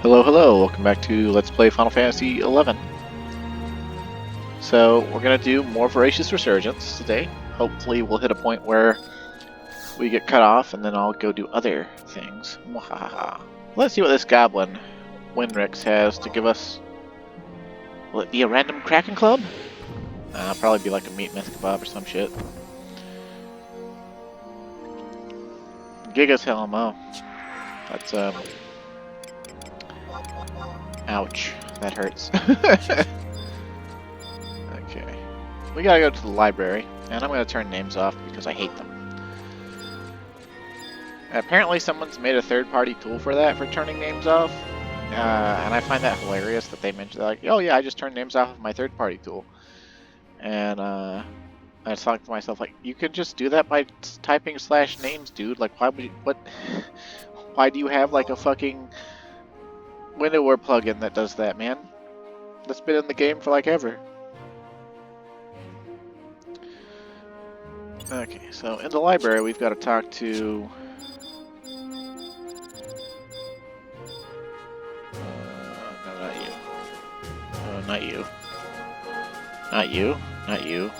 Hello, hello, welcome back to Let's Play Final Fantasy XI. So, we're going to do more Voracious Resurgence today. Hopefully we'll hit a point where we get cut off and then I'll go do other things. Mwahaha. Let's see what this goblin, Winrix, has to give us. Will it be a random Kraken Club? Probably be like a meat myth kebab or some shit. Giga's Helm, oh. That's, ouch. That hurts. Okay. We gotta go to the library, and I'm gonna turn names off because I hate them. Apparently someone's made a third-party tool for that, for turning names off. And I find that hilarious that they mention, like, oh yeah, I just turned names off of my third-party tool. And, I was talking to myself, like, you could just do that by typing /names, dude. Like, why would you, why do you have, like, a fucking WindowWare plugin that does that, man? That's been in the game for, like, ever. Okay, so in the library, we've got to talk to... no, not you. No, not you. Not you. Not you.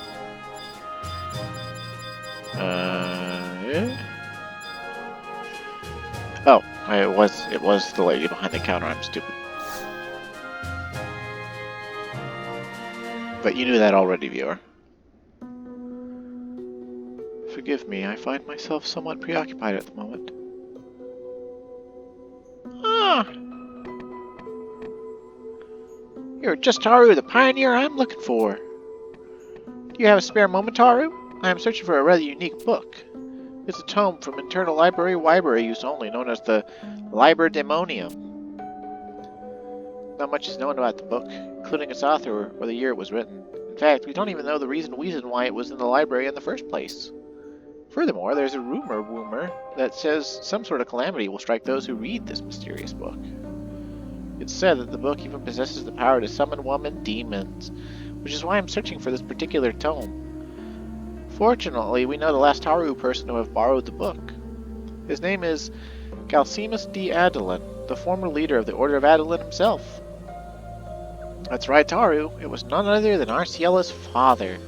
Oh, it was the lady behind the counter. I'm stupid. But you knew that already, viewer. Forgive me, I find myself somewhat preoccupied at the moment. Ah! You're just Taru, the pioneer I'm looking for. Do you have a spare moment, Taru? I am searching for a rather unique book. It's a tome from internal library use only, known as the Liber Demonium. Not much is known about the book, including its author or the year it was written. In fact, we don't even know the reason why it was in the library in the first place. Furthermore, there's a rumor that says some sort of calamity will strike those who read this mysterious book. It's said that the book even possesses the power to summon woman demons, which is why I'm searching for this particular tome. Fortunately, we know the last Taru person to have borrowed the book. His name is Galsimus D. Adolin, the former leader of the Order of Adolin himself. That's right, Taru. It was none other than Arciella's father.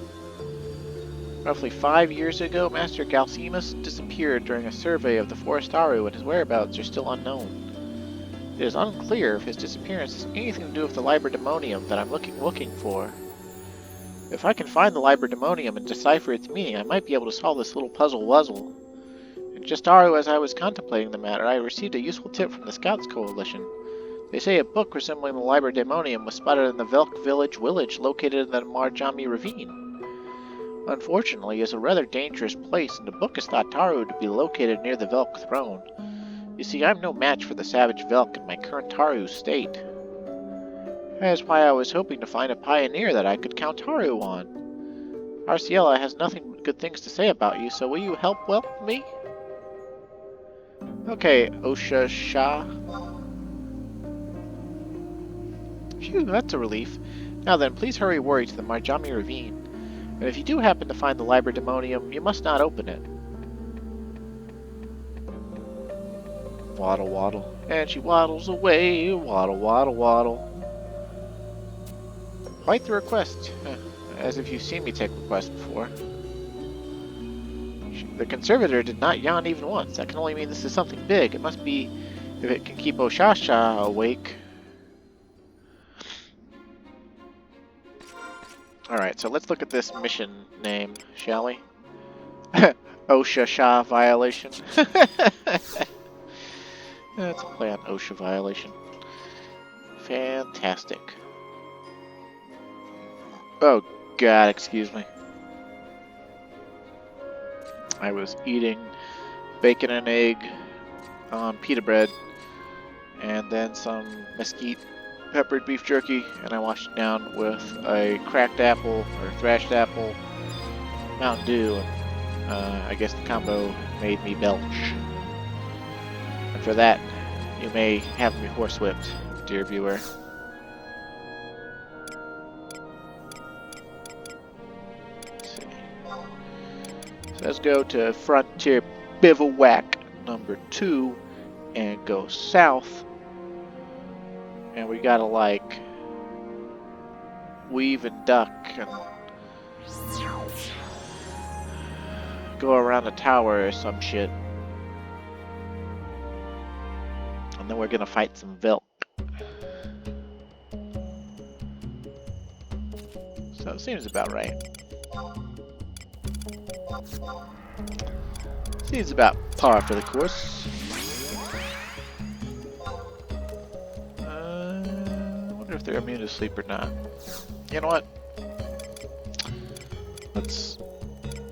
Roughly 5 years ago, Master Galsimus disappeared during a survey of the Forest Taru, and his whereabouts are still unknown. It is unclear if his disappearance has anything to do with the Liber Demonium that I'm looking for. If I can find the Liber Demonium and decipher its meaning, I might be able to solve this little puzzle. And just as I was contemplating the matter, I received a useful tip from the Scouts Coalition. They say a book resembling the Liber Demonium was spotted in the Velk village located in the Marjami Ravine. Unfortunately, it's a rather dangerous place, and the book is thought Taru to be located near the Velk throne. You see, I'm no match for the savage Velk in my current Taru state. That is why I was hoping to find a pioneer that I could count Taru on. Arciella has nothing but good things to say about you, so will you help welcome me? Okay, Osha Shah. Phew, that's a relief. Now then, please hurry worry to the Marjami Ravine. And if you do happen to find the Liber Demonium, you must not open it. Waddle, waddle. And she waddles away. Waddle, waddle, waddle. Quite the request. As if you've seen me take requests before. The conservator did not yawn even once. That can only mean this is something big. It must be if it can keep Oshasha awake. Alright, so let's look at this mission name, shall we? OSHA Shah violation. That's a play on OSHA violation. Fantastic. Oh god, excuse me. I was eating bacon and egg on pita bread and then some mesquite peppered beef jerky, and I washed it down with a cracked apple or thrashed apple, Mountain Dew, and I guess the combo made me belch. And for that, you may have me horsewhipped, dear viewer. Let's see. So let's go to Frontier Bivouac number 2 and go south And we gotta, like, weave and duck and go around the tower or some shit. And then we're gonna fight some Vilk. So it seems about right. Seems about par for the course. I wonder if they're immune to sleep or not. You know what? Let's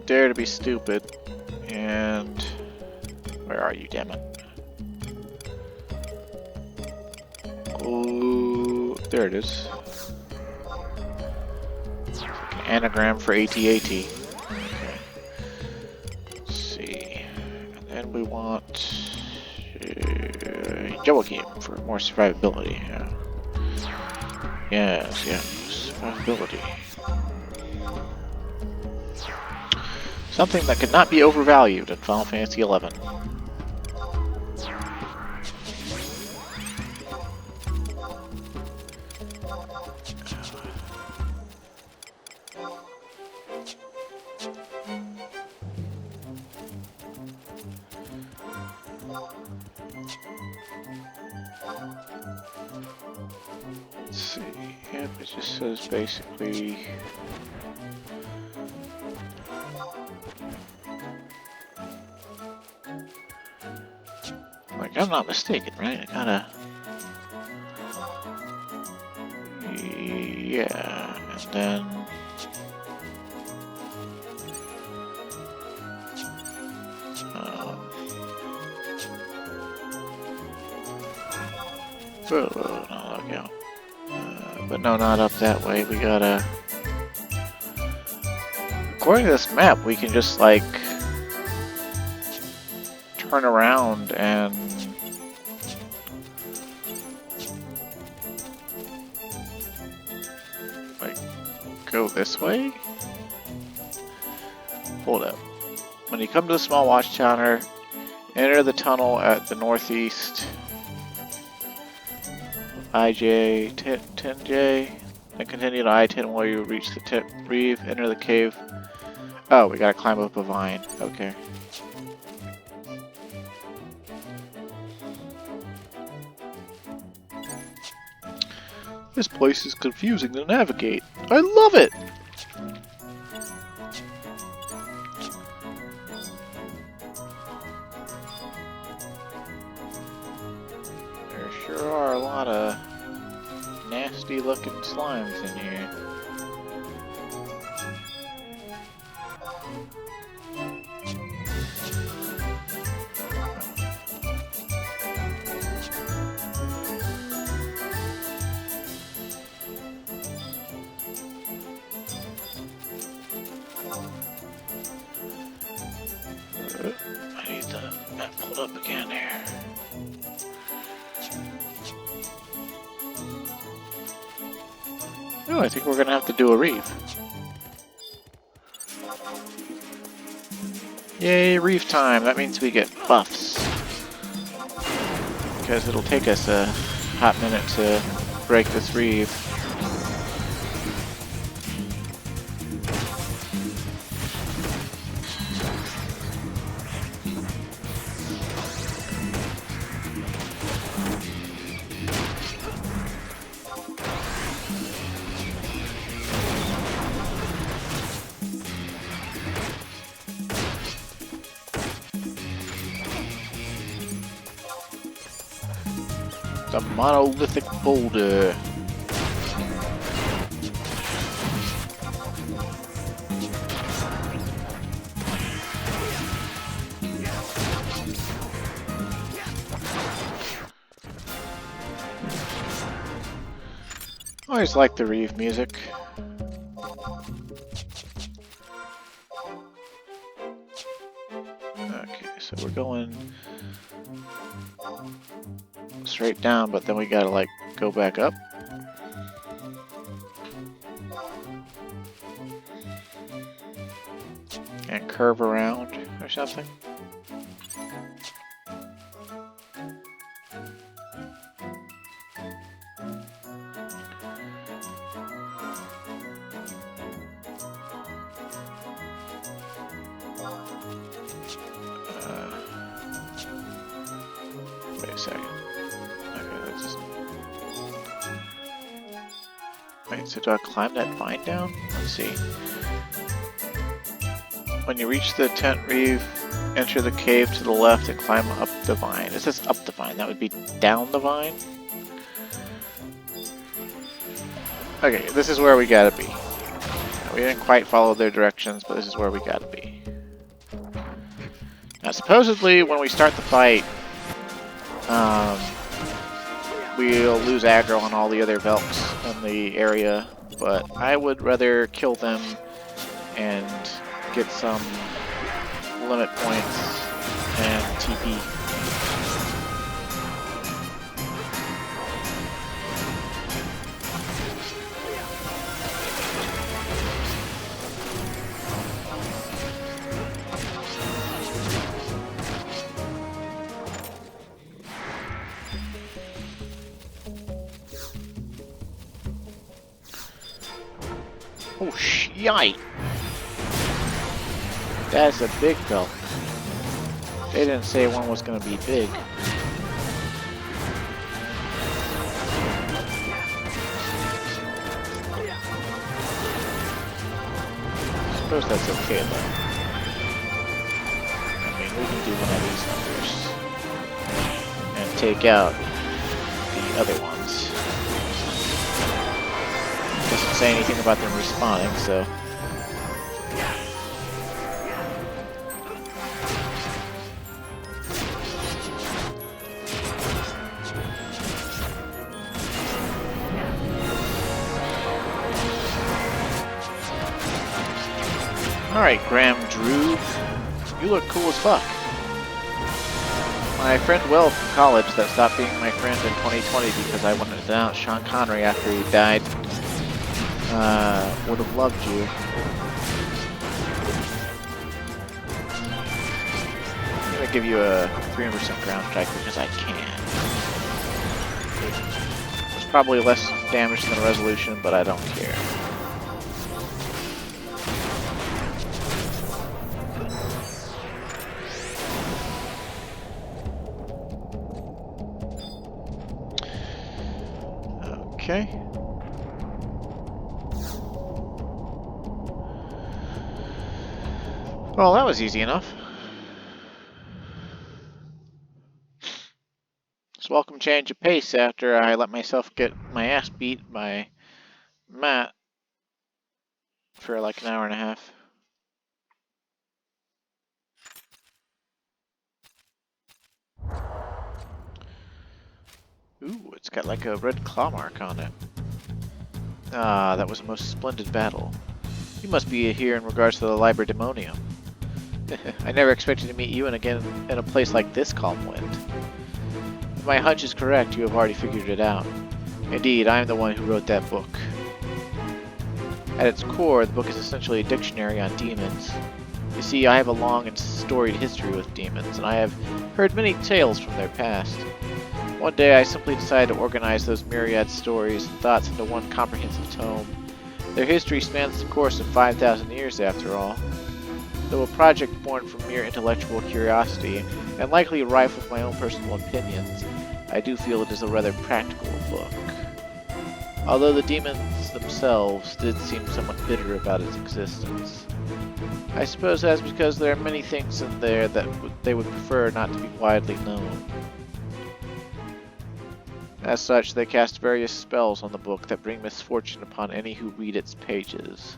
dare to be stupid. And where are you, damn it? Oh, there it is. It's like an anagram for AT-AT. Okay. Let's see. And then we want Joachim for more survivability. Yeah. Yes, survivability. Something that could not be overvalued in Final Fantasy XI. Let's see. Yep, it just says basically. Like, I'm not mistaken, right? I gotta. Yeah, and then. Whoa, no, look out. But no, not up that way. We gotta. According to this map, we can just, like, turn around and like go this way. Hold up. When you come to the small watchtower, enter the tunnel at the northeast. IJ 10J. Then continue to I-10 while you reach the tip. Reeve. Enter the cave. Oh, we gotta climb up a vine. Okay. This place is confusing to navigate. I love it! There sure are a lot of nasty looking slimes in here. I need the map pulled up again here. Oh, I think we're gonna have to do a reef. Yay, reef time! That means we get buffs. Because it'll take us a hot minute to break this reef. The monolithic boulder. Always like the Reeve music. Okay, so we're going straight down, but then we gotta like go back up. And curve around or something. second. Okay, that's just... Wait, so do I climb that vine down? Let's see. When you reach the tent reef, enter the cave to the left and climb up the vine. It says up the vine. That would be down the vine? Okay, this is where we gotta be. We didn't quite follow their directions, but this is where we gotta be. Now, supposedly, when we start the fight, we'll lose aggro on all the other Velks in the area, but I would rather kill them and get some limit points and TP. Oh, yikes! That's a big Velk. They didn't say one was going to be big. I suppose that's okay though. I mean, we can do one of these numbers and take out the other ones. Doesn't say anything about them respawning, so... Alright, Graham Drew, you look cool as fuck. My friend Will from college that stopped being my friend in 2020 because I wanted to denounce Sean Connery after he died would have loved you. I'm gonna give you a 300% ground strike because I can. It's probably less damage than resolution, but I don't care. Okay. Well, that was easy enough. It's a welcome change of pace after I let myself get my ass beat by Matt for like an hour and a half. Ooh, it's got like a red claw mark on it. Ah, that was a most splendid battle. You must be here in regards to the Liber Demonium. I never expected to meet you again in a place like this, Calmwind. If my hunch is correct, you have already figured it out. Indeed, I am the one who wrote that book. At its core, the book is essentially a dictionary on demons. You see, I have a long and storied history with demons, and I have heard many tales from their past. One day I simply decided to organize those myriad stories and thoughts into one comprehensive tome. Their history spans the course of 5,000 years after all. Though a project born from mere intellectual curiosity, and likely rife with my own personal opinions, I do feel it is a rather practical book. Although the demons themselves did seem somewhat bitter about its existence. I suppose that's because there are many things in there that they would prefer not to be widely known. As such, they cast various spells on the book that bring misfortune upon any who read its pages.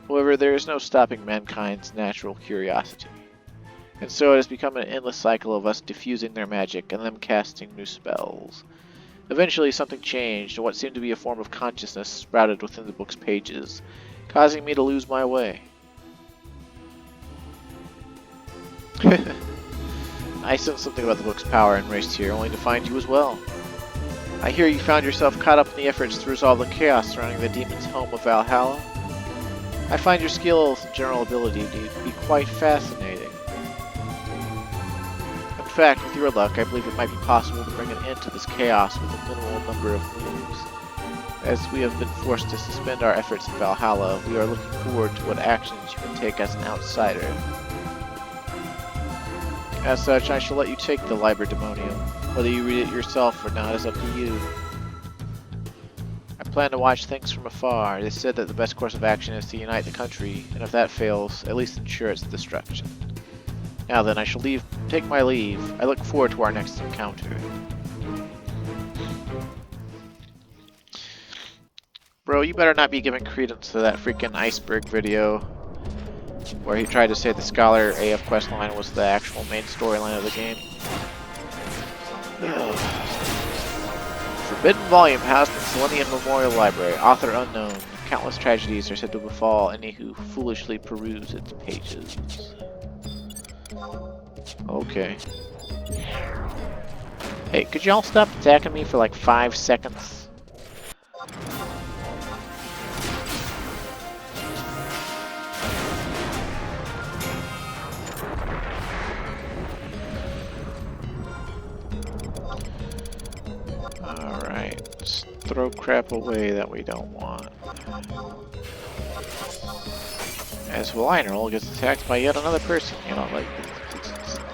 However, there is no stopping mankind's natural curiosity. And so it has become an endless cycle of us diffusing their magic and them casting new spells. Eventually something changed, and what seemed to be a form of consciousness sprouted within the book's pages, causing me to lose my way. I sensed something about the book's power and raced here, only to find you as well. I hear you found yourself caught up in the efforts to resolve the chaos surrounding the demon's home of Valhalla. I find your skills and general ability to be quite fascinating. In fact, with your luck, I believe it might be possible to bring an end to this chaos with a minimal number of moves. As we have been forced to suspend our efforts in Valhalla, we are looking forward to what actions you can take as an outsider. As such, I shall let you take the Liber Demonium. Whether you read it yourself or not is up to you. I plan to watch things from afar. It is said that the best course of action is to unite the country, and if that fails, at least ensure its destruction. Now then, I shall take my leave. I look forward to our next encounter. Bro, you better not be giving credence to that freaking iceberg video where he tried to say the Scholar AF questline was the actual main storyline of the game. Forbidden volume housed in Selenium Memorial Library. Author unknown. Countless tragedies are said to befall any who foolishly peruse its pages. Okay. Hey, could y'all stop attacking me for like 5 seconds? Alright, let's throw crap away that we don't want. As Valli gets attacked by yet another person, you know, like,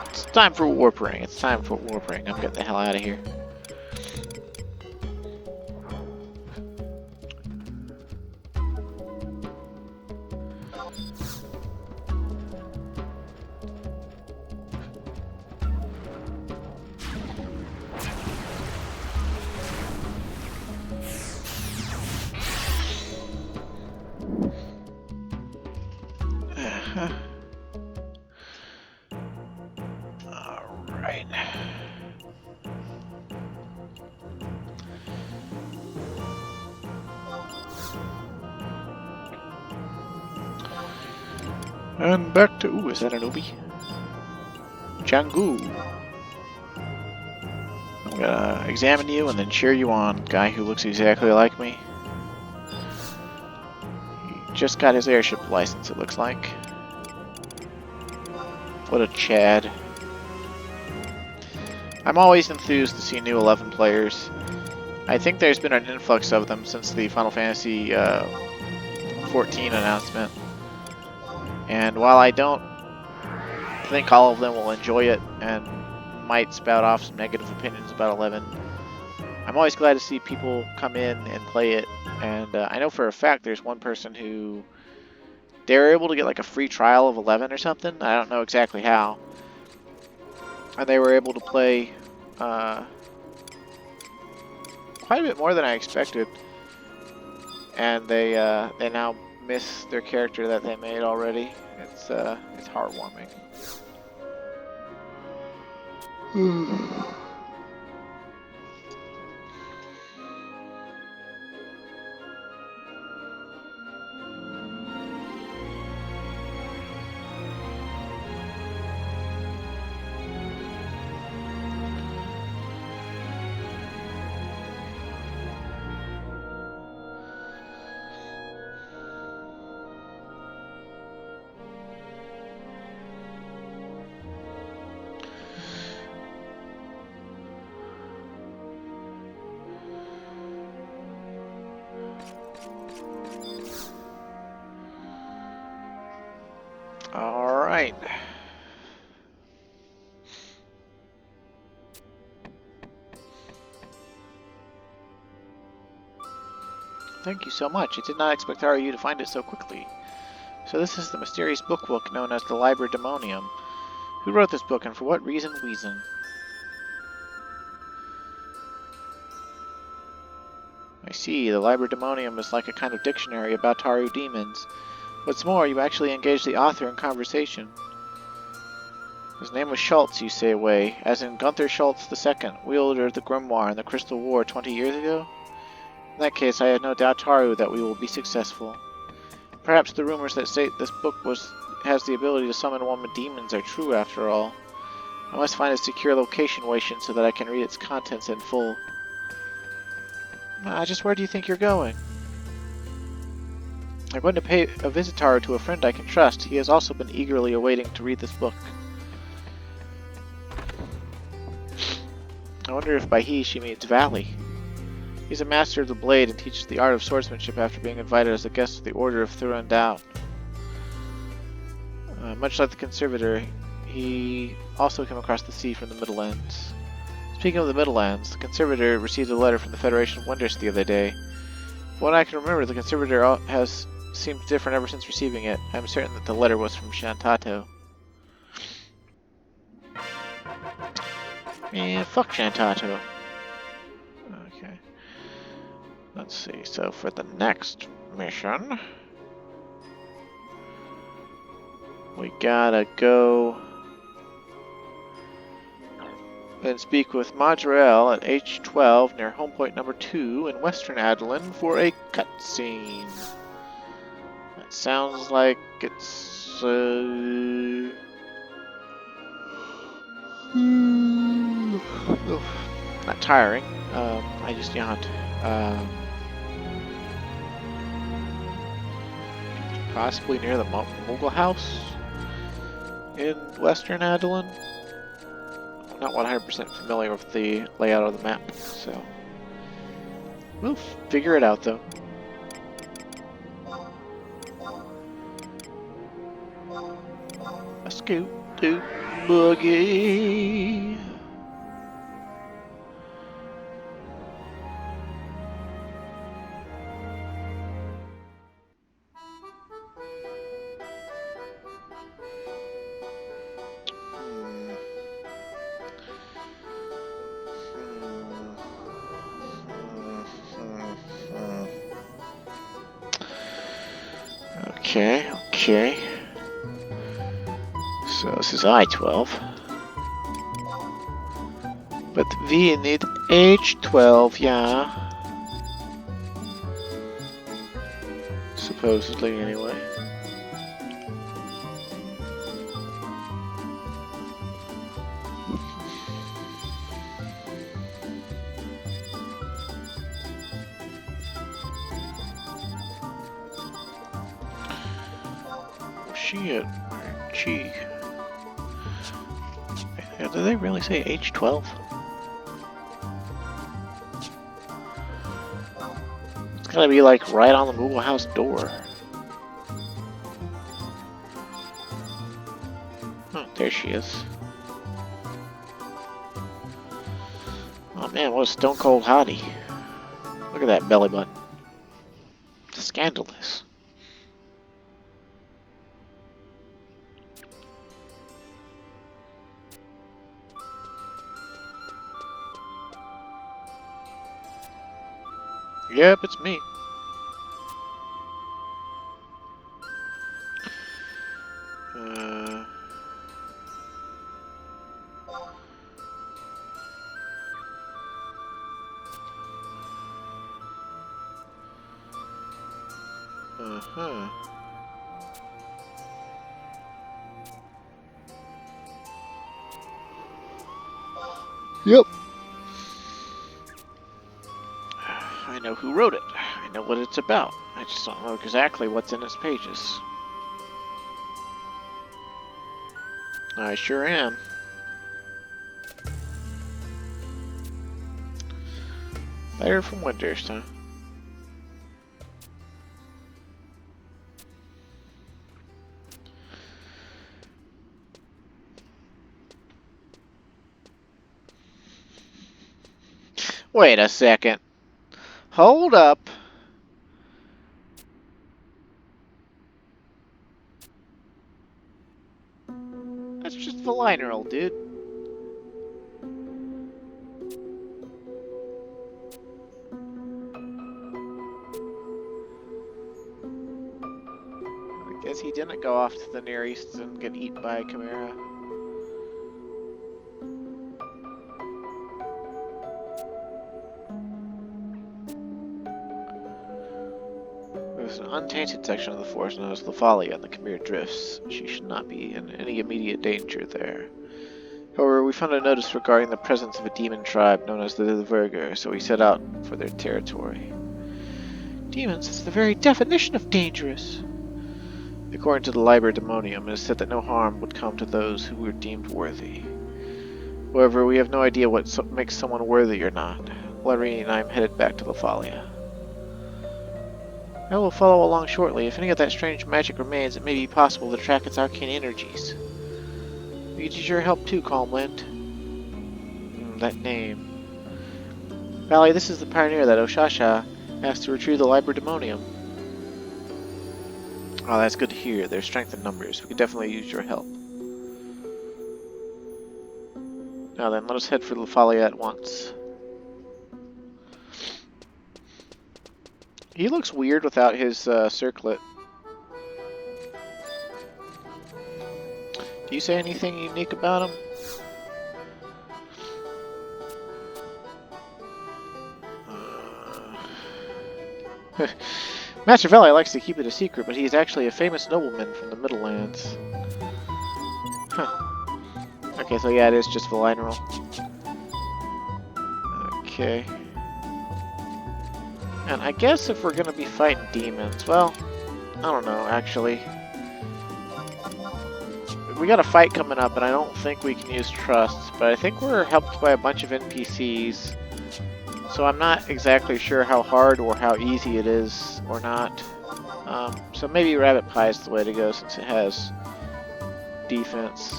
it's time for warp ring. It's time for warp ring. I'm getting the hell out of here. Alright. And back to... Ooh, is that an Ubi? Changu. I'm gonna examine you and then cheer you on, guy who looks exactly like me. He just got his airship license, it looks like. What a Chad. I'm always enthused to see new 11 players. I think there's been an influx of them since the Final Fantasy 14 announcement. And while I don't think all of them will enjoy it and might spout off some negative opinions about 11, I'm always glad to see people come in and play it. And I know for a fact there's one person who... they were able to get like a free trial of 11 or something. I don't know exactly how. And they were able to play quite a bit more than I expected. And they now miss their character that they made already. It's heartwarming. Alright. Thank you so much. I did not expect RU to find it so quickly. So this is the mysterious book known as the Liber Demonium. Who wrote this book and for what reason? I see, the Liber Demonium is like a kind of dictionary about Taru demons. What's more, you actually engaged the author in conversation. His name was Schultz, you say away, as in Gunther Schultz II, wielder of the Grimoire in the Crystal War 20 years ago? In that case, I had no doubt, Taru, that we will be successful. Perhaps the rumors that state this book has the ability to summon one with demons are true after all. I must find a secure location waiting so that I can read its contents in full. Just where do you think you're going? I'm going to pay a visit to a friend I can trust. He has also been eagerly awaiting to read this book. I wonder if by he she means Valli. He's a master of the blade and teaches the art of swordsmanship after being invited as a guest of the Order of Thuran Down. Much like the Conservator, he also came across the sea from the Middle Ends. Speaking of the Middlelands, the Conservator received a letter from the Federation of Wonders the other day. From what I can remember, the Conservator has seemed different ever since receiving it. I'm certain that the letter was from Shantato. Fuck Shantato. Okay. Let's see. So for the next mission, we gotta go and speak with Majorel at H12 near home point number 2 in Western Adelan for a cutscene. That sounds like it's not tiring. I just yawned. Possibly near the Mogul House in Western Adelan. I'm not 100% familiar with the layout of the map, so we'll figure it out though. A scoot to boogie. Okay. So this is I-12. But we need H-12, yeah. Supposedly, anyway. Shit. Gee. Did they really say H-12? It's gotta be like right on the Moogle House door. Oh, there she is. Oh man, what a stone cold hottie. Look at that belly button. Scandalous. Yep, it's me. Yep. I know who wrote it. I know what it's about. I just don't know exactly what's in its pages. I sure am. Letter from Winters, huh? Wait a second. Hold up. That's just the liner, old dude. I guess he didn't go off to the Near East and get eaten by a chimera. There's an untainted section of the forest known as Valli on the Chimera Drifts. She should not be in any immediate danger there. However, we found a notice regarding the presence of a demon tribe known as the Verger, so we set out for their territory. Demons is the very definition of dangerous. According to the Liber Demonium, it is said that no harm would come to those who were deemed worthy. However, we have no idea what makes someone worthy or not. Ravine and I am headed back to Lafalia. I will follow along shortly. If any of that strange magic remains, it may be possible to track its arcane energies. We could use your help too, Calmland. That name. Valli, this is the pioneer that Oztroja asked to retrieve the Liber Demonium. Oh, that's good to hear. There's strength in numbers. We could definitely use your help. Now then, let us head for Valli at once. He looks weird without his circlet. Do you say anything unique about him? Master Valli likes to keep it a secret, but he is actually a famous nobleman from the Middle Lands. Huh. Okay, so yeah, it is just vulnerable. Okay. And I guess if we're gonna be fighting demons, well, I don't know, actually. We got a fight coming up, and I don't think we can use trust, but I think we're helped by a bunch of NPCs. So I'm not exactly sure how hard or how easy it is or not. So maybe Rabbit Pie is the way to go since it has defense.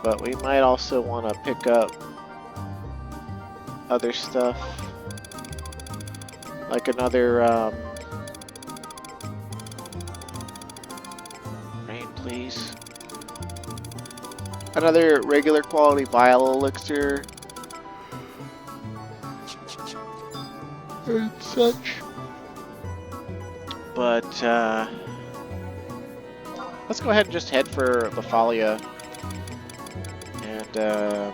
But we might also want to pick up other stuff. Like another, rain please. Another regular quality vial elixir. And such. But, let's go ahead and just head for Lefalia. And,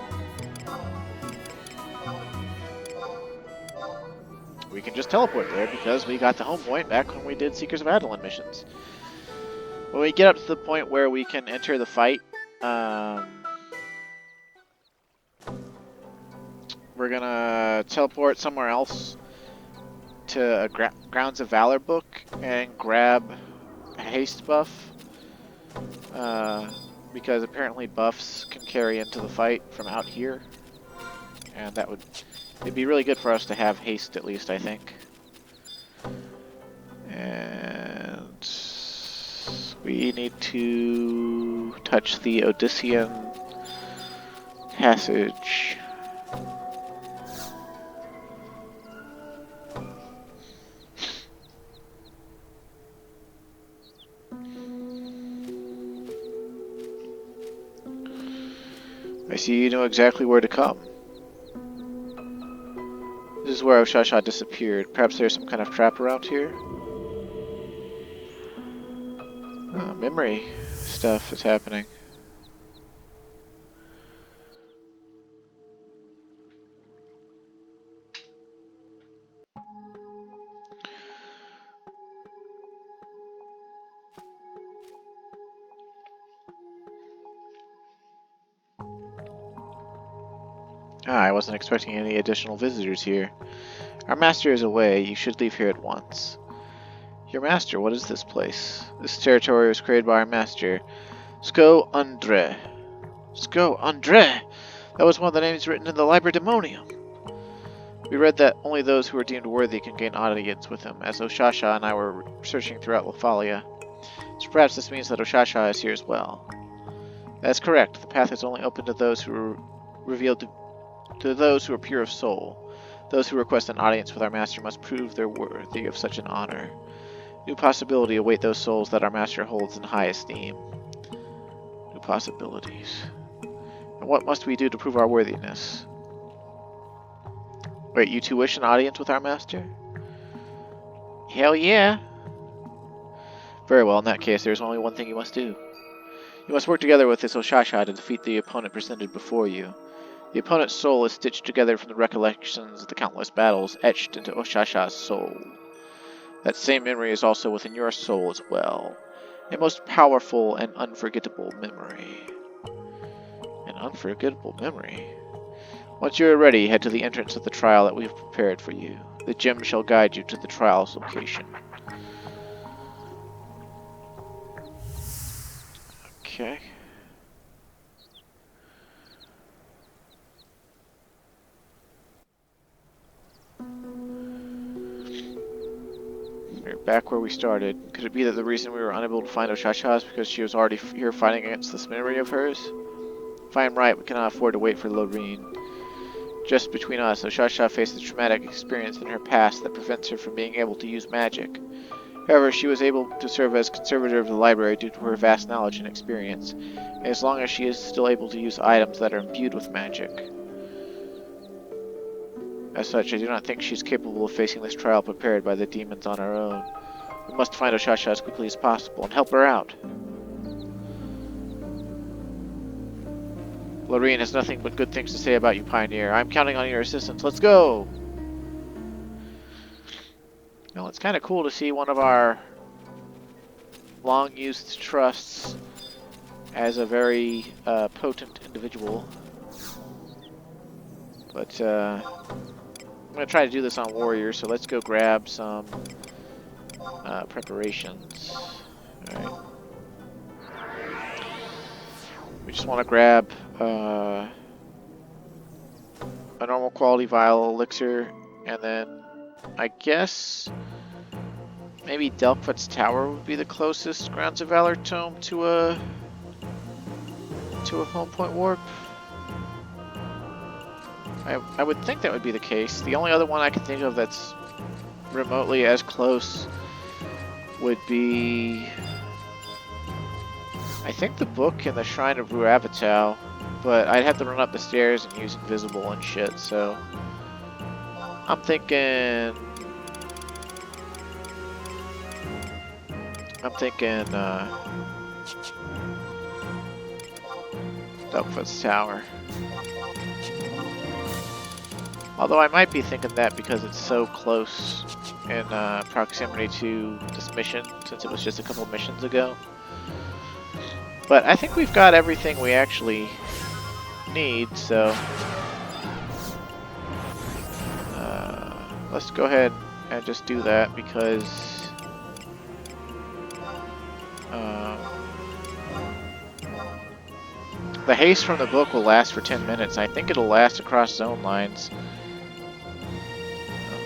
we can just teleport there because we got the home point back when we did Seekers of Adeline missions. When we get up to the point where we can enter the fight, we're gonna teleport somewhere else to a Grounds of Valor book and grab a haste buff. Because apparently buffs can carry into the fight from out here. And that would... It'd be really good for us to have haste, at least, I think. And... we need to touch the Odyssean passage. I see you know exactly where to come. This is where Oztroja disappeared. Perhaps there's some kind of trap around here? Memory stuff is happening. I wasn't expecting any additional visitors here. Our master is away. You should leave here at once. Your master? What is this place? This territory was created by our master, Sco Andre. Sco Andre! That was one of the names written in the Liber Demonium. We read that only those who are deemed worthy can gain audience with him, as Oztroja and I were searching throughout Lefalia. So perhaps this means that Oztroja is here as well. That's correct. The path is only open to those who are revealed to those who are pure of soul. Those who request an audience with our master must prove they're worthy of such an honor. New possibility await those souls that our master holds in high esteem. New possibilities. And what must we do to prove our worthiness? Wait, you two wish an audience with our master? Hell yeah! Very well, in that case, there's only one thing you must do. You must work together with this Oztroja to defeat the opponent presented before you. The opponent's soul is stitched together from the recollections of the countless battles etched into Oztroja's soul. That same memory is also within your soul as well. A most powerful and unforgettable memory. An unforgettable memory? Once you are ready, head to the entrance of the trial that we have prepared for you. The gem shall guide you to the trial's location. Okay. We're back where we started. Could it be that the reason we were unable to find Oztroja is because she was already here fighting against this memory of hers? If I am right, we cannot afford to wait for Lorene. Just between us, Oztroja faced a traumatic experience in her past that prevents her from being able to use magic. However, she was able to serve as conservator of the library due to her vast knowledge and experience, and as long as she is still able to use items that are imbued with magic. As such, I do not think she is capable of facing this trial prepared by the demons on her own. We must find Oztroja as quickly as possible and help her out. Lorene has nothing but good things to say about you, Pioneer. I'm counting on your assistance. Let's go! Well, it's kind of cool to see one of our long-used trusts as a very potent individual. But I'm going to try to do this on warriors, so let's go grab some preparations. Alright. We just want to grab a normal quality vial elixir, and then I guess maybe Delphi's Tower would be the closest Grounds of Valor tome to a home point warp. I would think that would be the case. The only other one I can think of that's remotely as close would be, I think, the book in the Shrine of Ruavitau, but I'd have to run up the stairs and use invisible and shit, so I'm thinking Delphi's Tower. Although I might be thinking that because it's so close in proximity to this mission, since it was just a couple of missions ago. But I think we've got everything we actually need, so let's go ahead and just do that, because the haste from the book will last for 10 minutes. I think it'll last across zone lines.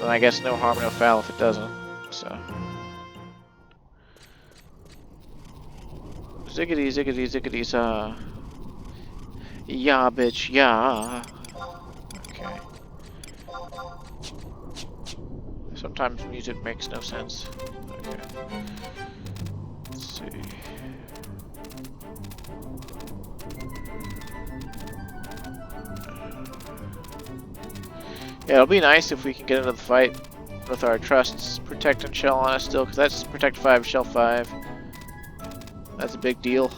And I guess no harm, no foul if it doesn't. So. Ziggity, ziggity, ziggity, za. Yeah, bitch, yeah. Okay. Sometimes music makes no sense. Okay. Let's see. Yeah, it'll be nice if we can get into the fight with our trusts Protect and Shell on us still, because that's Protect 5, Shell 5. That's a big deal.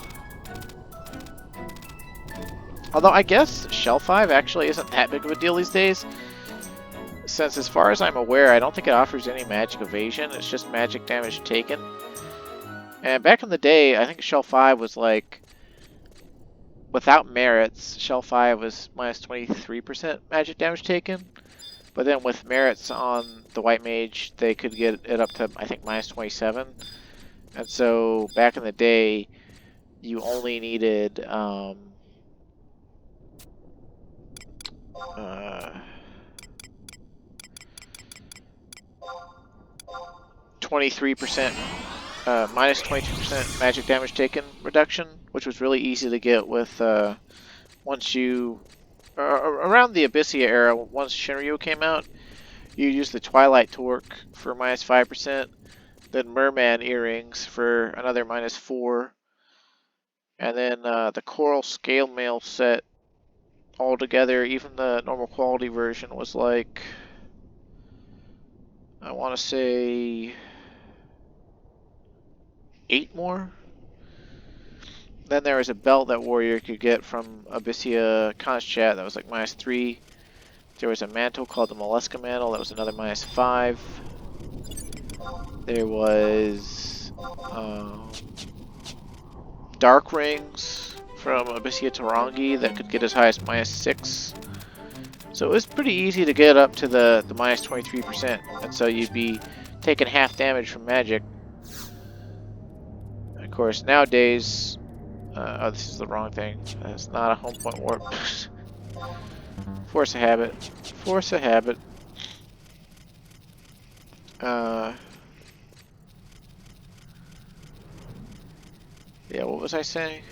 Although I guess Shell 5 actually isn't that big of a deal these days, since as far as I'm aware, I don't think it offers any magic evasion, it's just magic damage taken. And back in the day, I think Shell 5 was like, without merits, Shell 5 was minus 23% magic damage taken. But then with merits on the White Mage, they could get it up to, I think, minus 27. And so back in the day, you only needed 23%, minus 22% magic damage taken reduction, which was really easy to get with once you, around the Abyssia era, once Shinryu came out, you use the Twilight Torque for minus 5%, then Merman Earrings for another minus 4, and then the Coral Scale Mail set altogether, even the normal quality version, was like, I want to say 8 more. Then there was a belt that Warrior could get from Abyssia Conch-Chat that was like minus 3. There was a mantle called the Mollusca Mantle that was another minus 5. There was Dark Rings from Abyssia Tarangi that could get as high as minus 6. So it was pretty easy to get up to the minus 23%, and so you'd be taking half damage from magic. Of course, nowadays, oh, this is the wrong thing. It's not a home point warp. Force a habit. Force a habit. Yeah, what was I saying?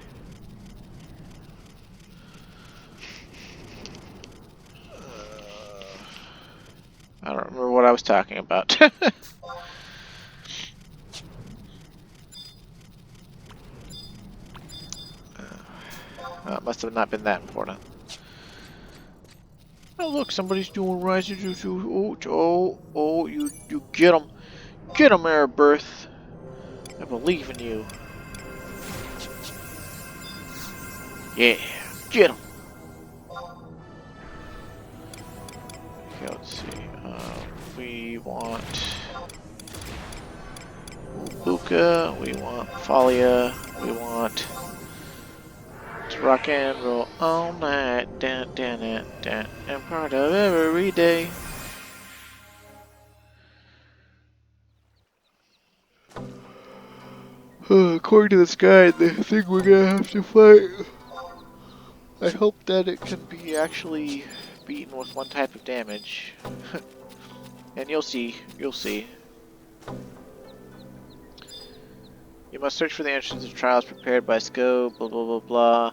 I don't remember what I was talking about. It must have not been that important. Oh look, somebody's doing rising. Oh, you get him. Get him, Birth. I believe in you. Yeah, get him. Okay, let's see. We want Buka, we want Falia, we want to rock and roll all night, dan dan dan dan, and part of every day. According to this guide, the thing we're gonna have to fight, I hope that it can be actually beaten with one type of damage. And you'll see, you'll see. You must search for the entrance of trials prepared by SCO, blah blah blah blah.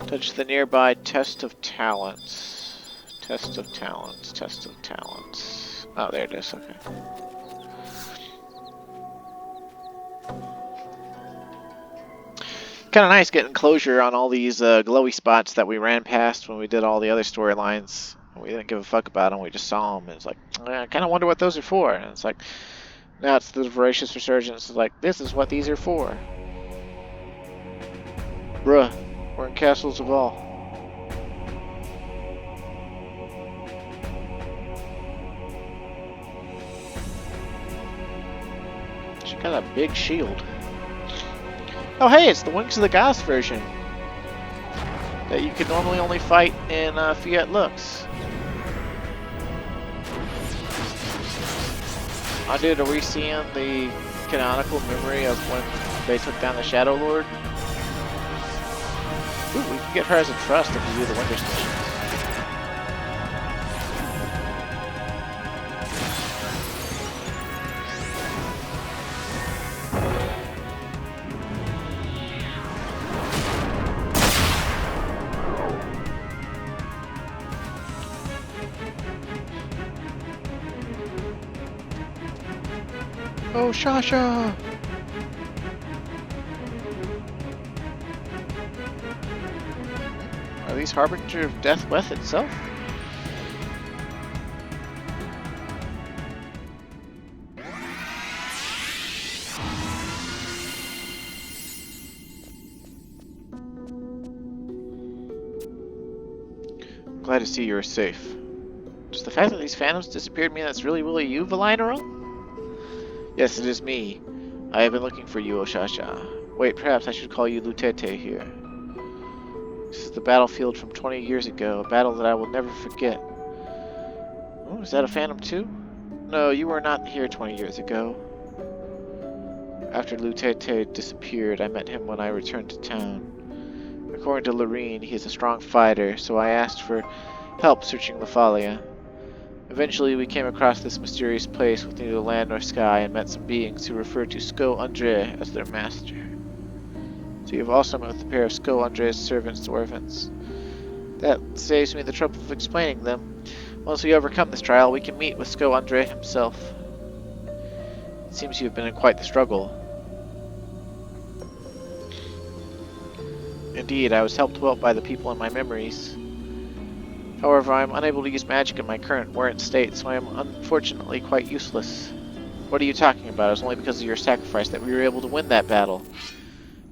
Touch the nearby test of talents. Test of talents, test of talents. Oh, there it is, okay. Kind of nice getting closure on all these glowy spots that we ran past when we did all the other storylines. We didn't give a fuck about them, we just saw them, and it's like, I kind of wonder what those are for. And it's like, now it's the Voracious Resurgence. It's like, this is what these are for. Bruh, we're in Castles of All. She got a big shield. Oh hey, it's the Wings of the Gods version that you can normally only fight in Fiat Lux. Oh dude, are we seeing the canonical memory of when they took down the Shadow Lord? Ooh, we can get her as a trust if we do the Winters mission. Oh, Shasha! Are these Harbinger of Death Weth itself? I'm glad to see you're safe. Does the fact that these phantoms disappeared mean that's really you, Valinor? Yes, it is me. I have been looking for you, Oshasha. Wait, perhaps I should call you Lutete here. This is the battlefield from 20 years ago, a battle that I will never forget. Oh, is that a phantom too? No, you were not here 20 years ago. After Lutete disappeared, I met him when I returned to town. According to Lorene, he is a strong fighter, so I asked for help searching Lefalia. Eventually, we came across this mysterious place with neither land nor sky and met some beings who referred to Sko Andre as their master. So you have also met with a pair of Sko Andre's servants, dwarvens. That saves me the trouble of explaining them. Once we overcome this trial, we can meet with Sko Andre himself. It seems you have been in quite the struggle. Indeed, I was helped well by the people in my memories. However, I am unable to use magic in my current warrant state, so I am unfortunately quite useless. What are you talking about? It was only because of your sacrifice that we were able to win that battle.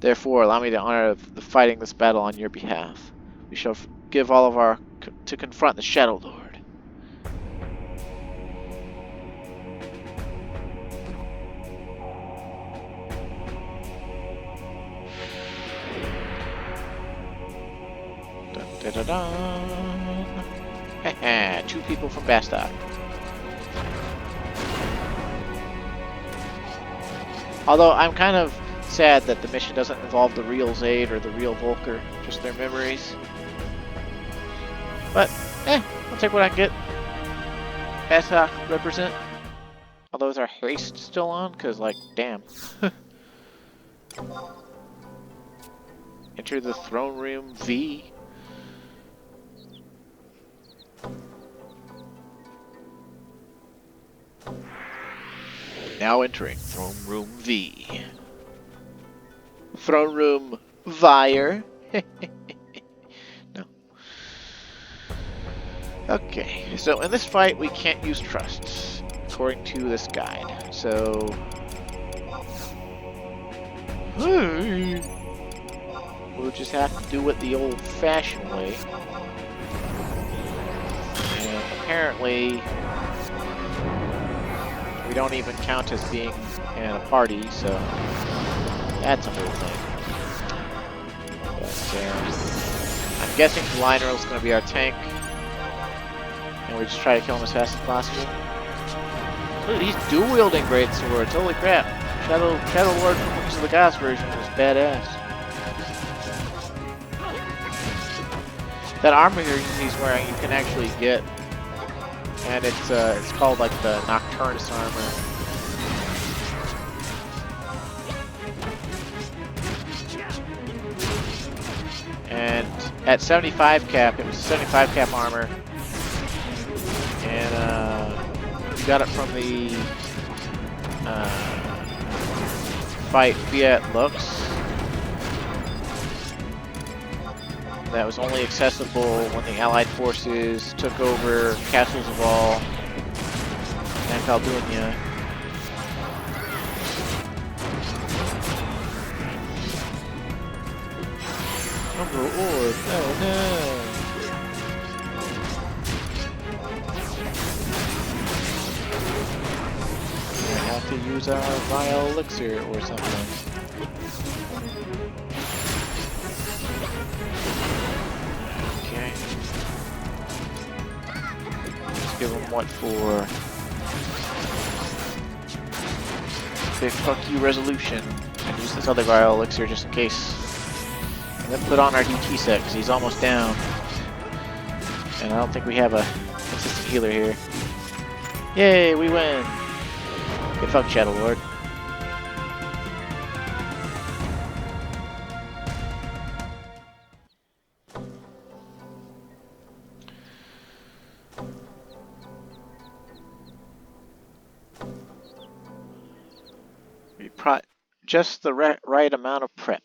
Therefore, allow me the honor of fighting this battle on your behalf. We shall give all of our to confront the Shadow Lord. Dun, dun, dun, dun. Haha, 2 people from Bastok. Although I'm kind of sad that the mission doesn't involve the real Zaid or the real Volker, just their memories. But, I'll take what I can get. Bastok represent. Although is our haste still on? Cause like, damn. Enter the throne room V. Now entering Throne Room V. Throne Room Vire. No. Okay, so in this fight we can't use trusts, according to this guide. So... we'll just have to do it the old-fashioned way. And apparently... we don't even count as being in a party, so... that's a whole thing. But, I'm guessing the Lionel is going to be our tank. And we just try to kill him as fast as possible. Look, he's dual-wielding great swords. Holy crap. Shadow Lord from the Gods version was badass. That armor here he's wearing you can actually get. And it's called like the Nocturnus armor. And at 75 cap, it was 75 cap armor. And you got it from the fight Fiat Lux. That was only accessible when the Allied forces took over Castles of All and Caldunia. Number orb, oh no! We have to use our vile elixir or something. Okay. Let's give them what for? Big fuck you resolution. And use this other vile elixir just in case. And then put on our DT set because he's almost down. And I don't think we have a consistent healer here. Yay, we win! Good fuck, Shadow Lord. Just the right amount of prep.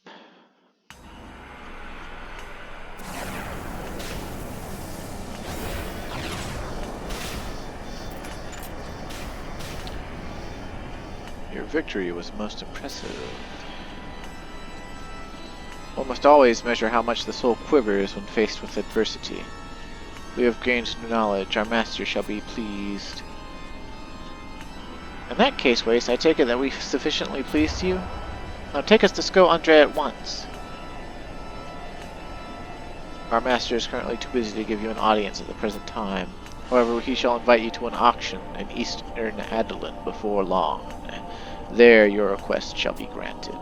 Your victory was most impressive. One must always measure how much the soul quivers when faced with adversity. We have gained new knowledge. Our master shall be pleased. In that case, Wace, I take it that we've sufficiently pleased you? Now take us to Sko Andre at once. Our master is currently too busy to give you an audience at the present time. However, he shall invite you to an auction in Eastern Adelan before long. There your request shall be granted.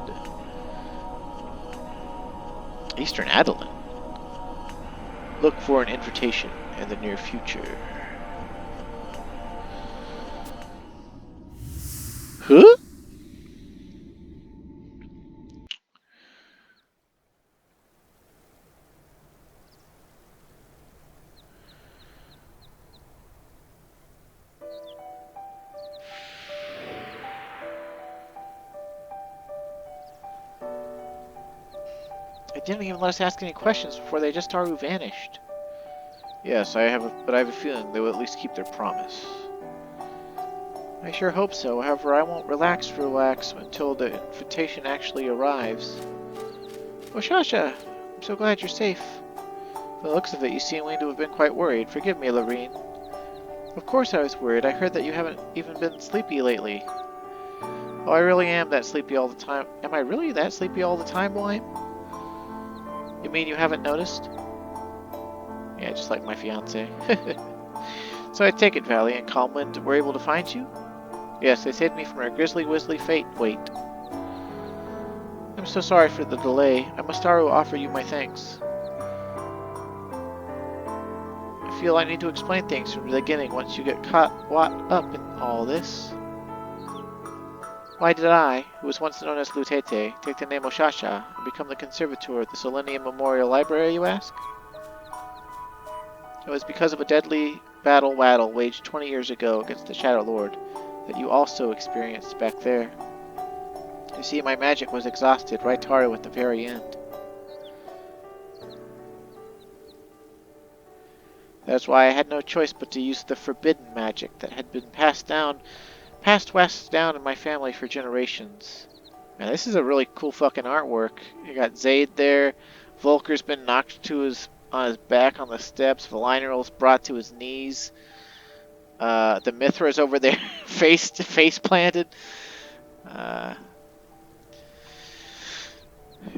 Eastern Adelan? Look for an invitation in the near future. Huh? They didn't even let us ask any questions before they just Taru vanished. Yes, but I have a feeling they will at least keep their promise. I sure hope so. However, I won't relax until the invitation actually arrives. Oh, Shasha! I'm so glad you're safe. From the looks of it, you seem to have been quite worried. Forgive me, Ravine. Of course I was worried. I heard that you haven't even been sleepy lately. Oh, I really am that sleepy all the time. Am I really that sleepy all the time, Lime? You mean you haven't noticed? Yeah, just like my fiancé. So I take it Valli and Calmwind were able to find you? Yes, they saved me from a grisly fate. Wait. I'm so sorry for the delay. I must offer you my thanks. I feel I need to explain things from the beginning once you get caught up in all this. Why did I, who was once known as Lutete, take the name Oshasha and become the conservator of the Selenium Memorial Library, you ask? It was because of a deadly battle waged 20 years ago against the Shadow Lord. that you also experienced back there. You see, my magic was exhausted right Taru at the very end. That's why I had no choice but to use the forbidden magic that had been passed west down in my family for generations. Man, this is a really cool fucking artwork. You got Zaid there. Volker's been knocked on his back on the steps. Valinaral's brought to his knees. The Mithra's over there, face planted. It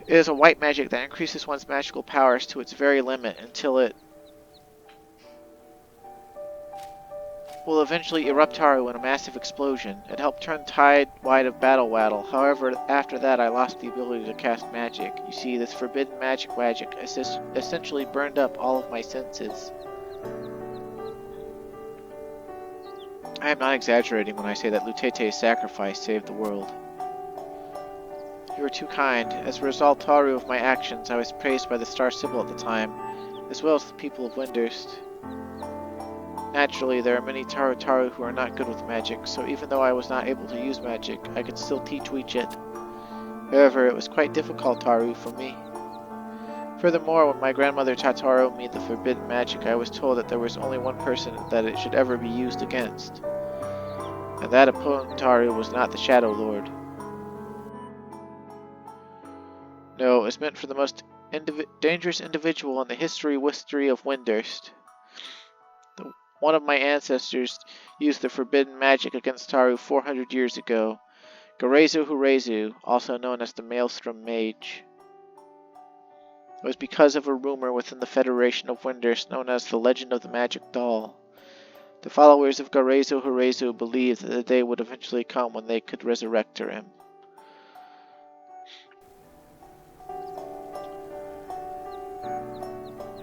is a white magic that increases one's magical powers to its very limit until it will eventually erupt Taru in a massive explosion. It helped turn the tide wide of Battle Waddle. However, after that I lost the ability to cast magic. You see, this forbidden magic essentially burned up all of my senses. I am not exaggerating when I say that Lutete's sacrifice saved the world. You were too kind. As a result, Taru, of my actions, I was praised by the Star Sibyl at the time, as well as the people of Windurst. Naturally, there are many Taru who are not good with magic, so even though I was not able to use magic, I could still teach Weechit. However, it was quite difficult Taru for me. Furthermore, when my grandmother taught Taru me the forbidden magic, I was told that there was only one person that it should ever be used against. And that opponent Taru was not the Shadow Lord. No, it was meant for the most dangerous individual in the history of Windurst. One of my ancestors used the forbidden magic against Taru 400 years ago. Garezu Hurezu, also known as the Maelstrom Mage. It was because of a rumor within the Federation of Windurst known as the Legend of the Magic Doll. The followers of Garezu Hurezu believed that the day would eventually come when they could resurrect him.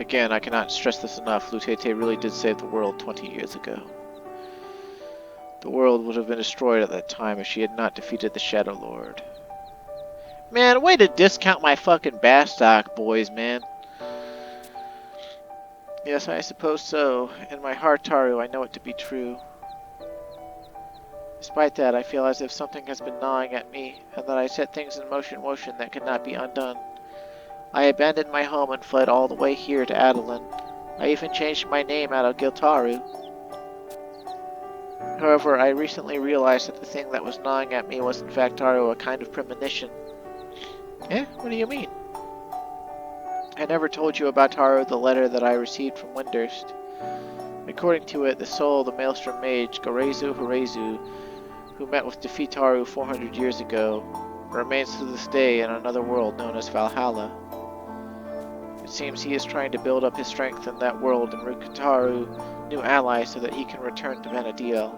Again, I cannot stress this enough, Lutete really did save the world 20 years ago. The world would have been destroyed at that time if she had not defeated the Shadow Lord. Man, way to discount my fucking Bastock, boys, man. Yes, I suppose so. In my heart, Taru, I know it to be true. Despite that, I feel as if something has been gnawing at me, and that I set things in motion that cannot be undone. I abandoned my home and fled all the way here to Adeline. I even changed my name out of Giltaru. However, I recently realized that the thing that was gnawing at me was in fact Taru, a kind of premonition. Eh? What do you mean? I never told you about Taru, the letter that I received from Windurst. According to it, the soul of the Maelstrom Mage, Garezu Hurezu, who met with defeat Taru 400 years ago, remains to this day in another world known as Valhalla. It seems he is trying to build up his strength in that world and recruit Taru new allies so that he can return to Vanadiel.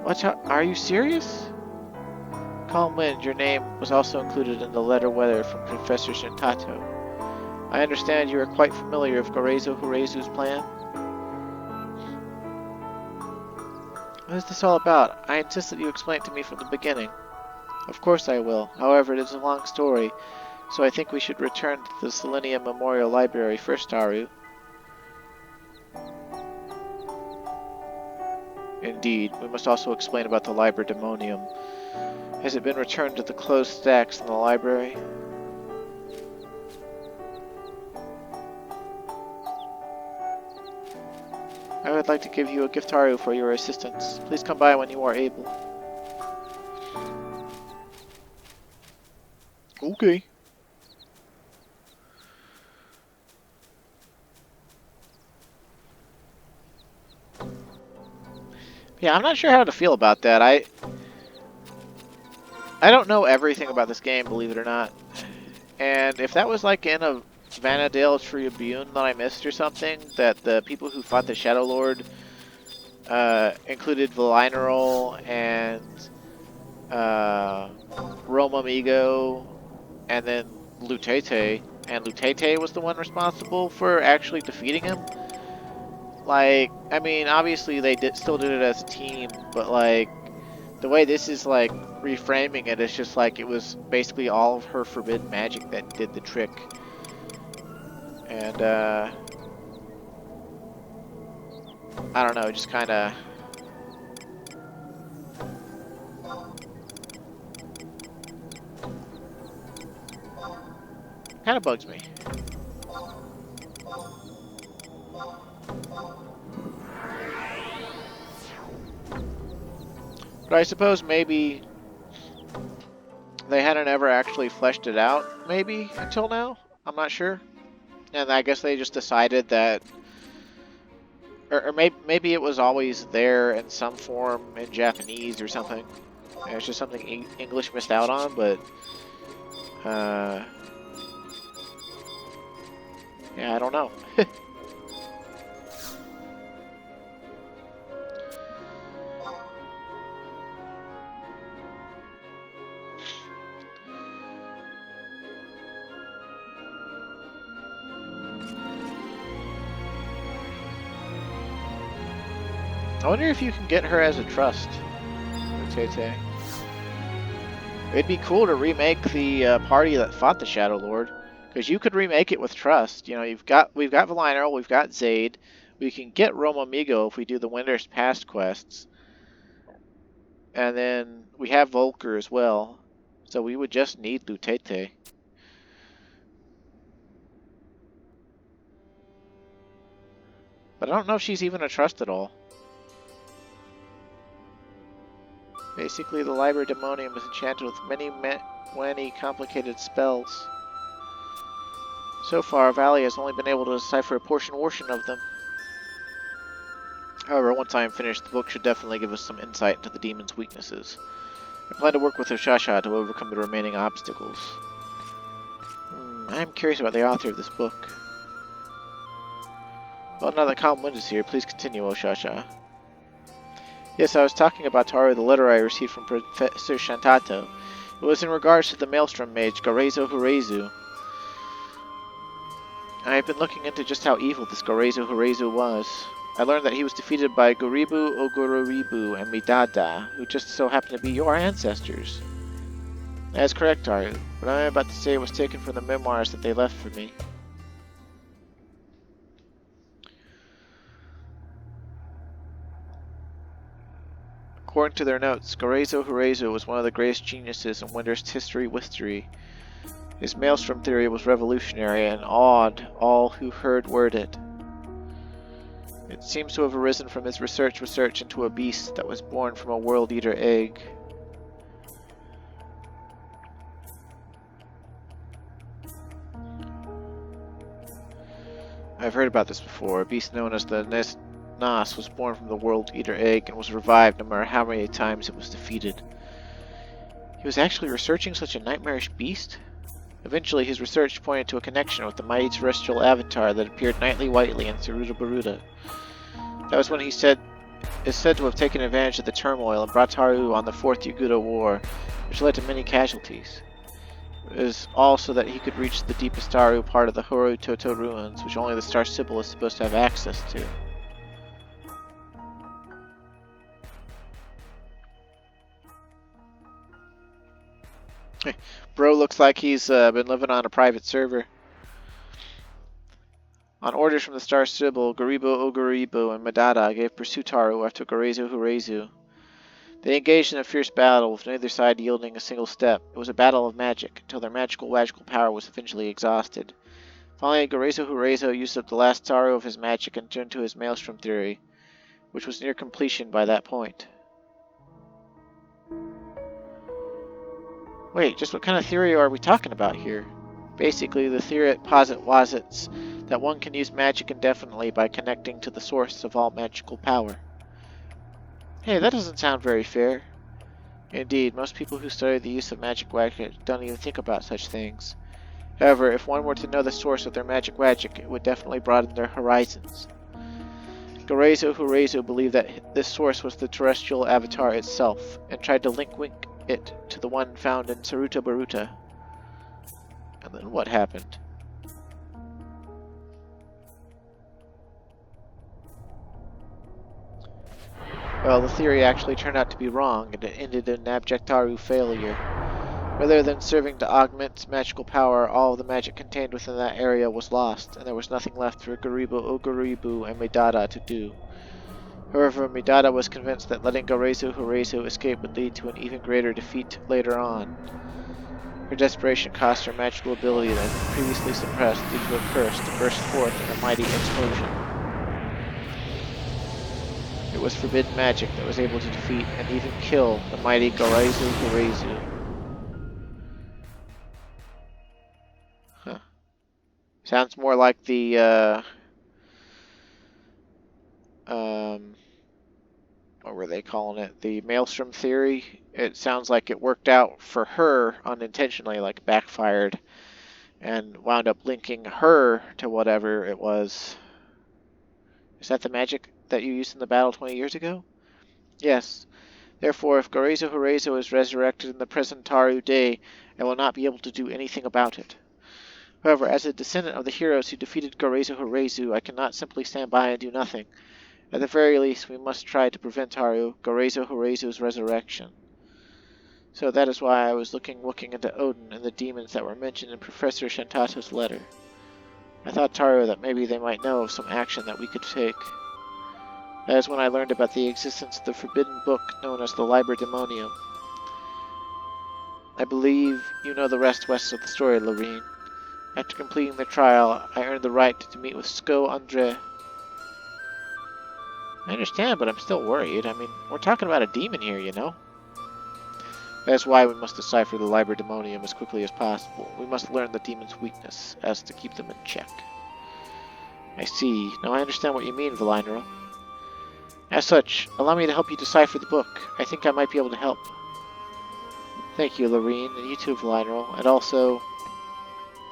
What? Are you serious? Calm Wind, your name was also included in the letter from Professor Shintato. I understand you are quite familiar with Garezu Hurezu's plan. What is this all about? I insist that you explain it to me from the beginning. Of course I will. However, it is a long story, so I think we should return to the Selenium Memorial Library first, Taru. Indeed, we must also explain about the Liber Demonium. Has it been returned to the closed stacks in the library? I would like to give you a gift, Taru, for your assistance. Please come by when you are able. Okay. Yeah, I'm not sure how to feel about that. I don't know everything about this game, believe it or not. And if that was like in a Vanadale Tribune that I missed or something, that the people who fought the Shadow Lord included Valinaral and Romamigo and then Lutete, and Lutete was the one responsible for actually defeating him. Like, I mean, obviously they still did it as a team, but like, the way this is like reframing it, it's just like it was basically all of her forbidden magic that did the trick. And I don't know, just kind of Kind of bugs me. But I suppose maybe they hadn't ever actually fleshed it out, maybe, until now? I'm not sure. And I guess they just decided that... Or maybe it was always there in some form in Japanese or something. And it's just something English missed out on, but... yeah, I don't know. I wonder if you can get her as a trust. It'd be cool to remake the party that fought the Shadow Lord, because you could remake it with trust. You know, we've got Valinor, we've got Zaid, we can get Romomigo if we do the Winter's Past quests, and then we have Volker as well. So we would just need Lutete. But I don't know if she's even a trust at all. Basically, the Liber Demonium is enchanted with many complicated spells. So far, Valli has only been able to decipher a portion of them. However, once I am finished, the book should definitely give us some insight into the demon's weaknesses. I plan to work with Oztroja to overcome the remaining obstacles. I am curious about the author of this book. Well, now that Calm Wind is here, please continue, Oztroja. Yes, I was talking about Taru, the letter I received from Professor Shantato. It was in regards to the Maelstrom mage, Gorezo Horezu. I have been looking into just how evil this Gorezo Horezu was. I learned that he was defeated by Goribu, Ogororibu, and Midada, who just so happened to be your ancestors. That is correct, Taru. What I am about to say was taken from the memoirs that they left for me. According to their notes, Gorezo Horezu was one of the greatest geniuses in Winter's history. His Maelstrom theory was revolutionary and awed all who heard word it. It seems to have arisen from his research into a beast that was born from a world-eater egg. I've heard about this before. A beast known as the Nas was born from the world-eater egg and was revived no matter how many times it was defeated. He was actually researching such a nightmarish beast? Eventually, his research pointed to a connection with the mighty terrestrial avatar that appeared nightly whitely in Saruta Baruta. That was when he is said to have taken advantage of the turmoil and brought Taru on the Fourth Yaguda War, which led to many casualties. It was all so that he could reach the deepest Taru part of the Horu Toto ruins, which only the Star Sibyl is supposed to have access to. Bro looks like he's been living on a private server. On orders from the Star Sibyl, Goribu, Ogoribu, and Madada gave pursuit Taru after Gorezo Horezu. They engaged in a fierce battle, with neither side yielding a single step. It was a battle of magic, until their magical power was eventually exhausted. Finally, Gorezo Horezu used up the last Taru of his magic and turned to his Maelstrom theory, which was near completion by that point. Wait, just what kind of theory are we talking about here? Basically, the theory posits that one can use magic indefinitely by connecting to the source of all magical power. Hey, that doesn't sound very fair. Indeed, most people who study the use of magic don't even think about such things. However, if one were to know the source of their magic, it would definitely broaden their horizons. Gorezo Horezu believed that this source was the terrestrial avatar itself, and tried to link it to the one found in Saruta Baruta. And then what happened? Well, the theory actually turned out to be wrong, and it ended in abject Taru failure. Rather than serving to augment its magical power, all of the magic contained within that area was lost, and there was nothing left for Goribu, Ogoribu, and Midada to do. However, Midada was convinced that letting Gorezo Horezu escape would lead to an even greater defeat later on. Her desperation caused her magical ability that had been previously suppressed due to a curse to burst forth in a mighty explosion. It was forbidden magic that was able to defeat and even kill the mighty Gorezu Horezu. Huh. Sounds more like the, what were they calling it? The Maelstrom theory. It sounds like it worked out for her unintentionally, like backfired, and wound up linking her to whatever it was. Is that the magic that you used in the battle 20 years ago? Yes. Therefore, if Gorezu Horezu is resurrected in the present Taru day, I will not be able to do anything about it. However, as a descendant of the heroes who defeated Gorezu Horezu, I cannot simply stand by and do nothing. At the very least, we must try to prevent Taru, Gorezu Horezu's resurrection. So that is why I was looking into Odin and the demons that were mentioned in Professor Shantato's letter. I thought, Taru, that maybe they might know of some action that we could take. That is when I learned about the existence of the forbidden book known as the Liber Demonium. I believe you know the rest of the story, Ravine. After completing the trial, I earned the right to meet with Sko Andre. I understand, but I'm still worried. I mean, we're talking about a demon here, you know? That's why we must decipher the Liber Demonium as quickly as possible. We must learn the demon's weakness, as to keep them in check. I see. Now I understand what you mean, Valinor. As such, allow me to help you decipher the book. I think I might be able to help. Thank you, Lorene, and you too, Valinor. And also,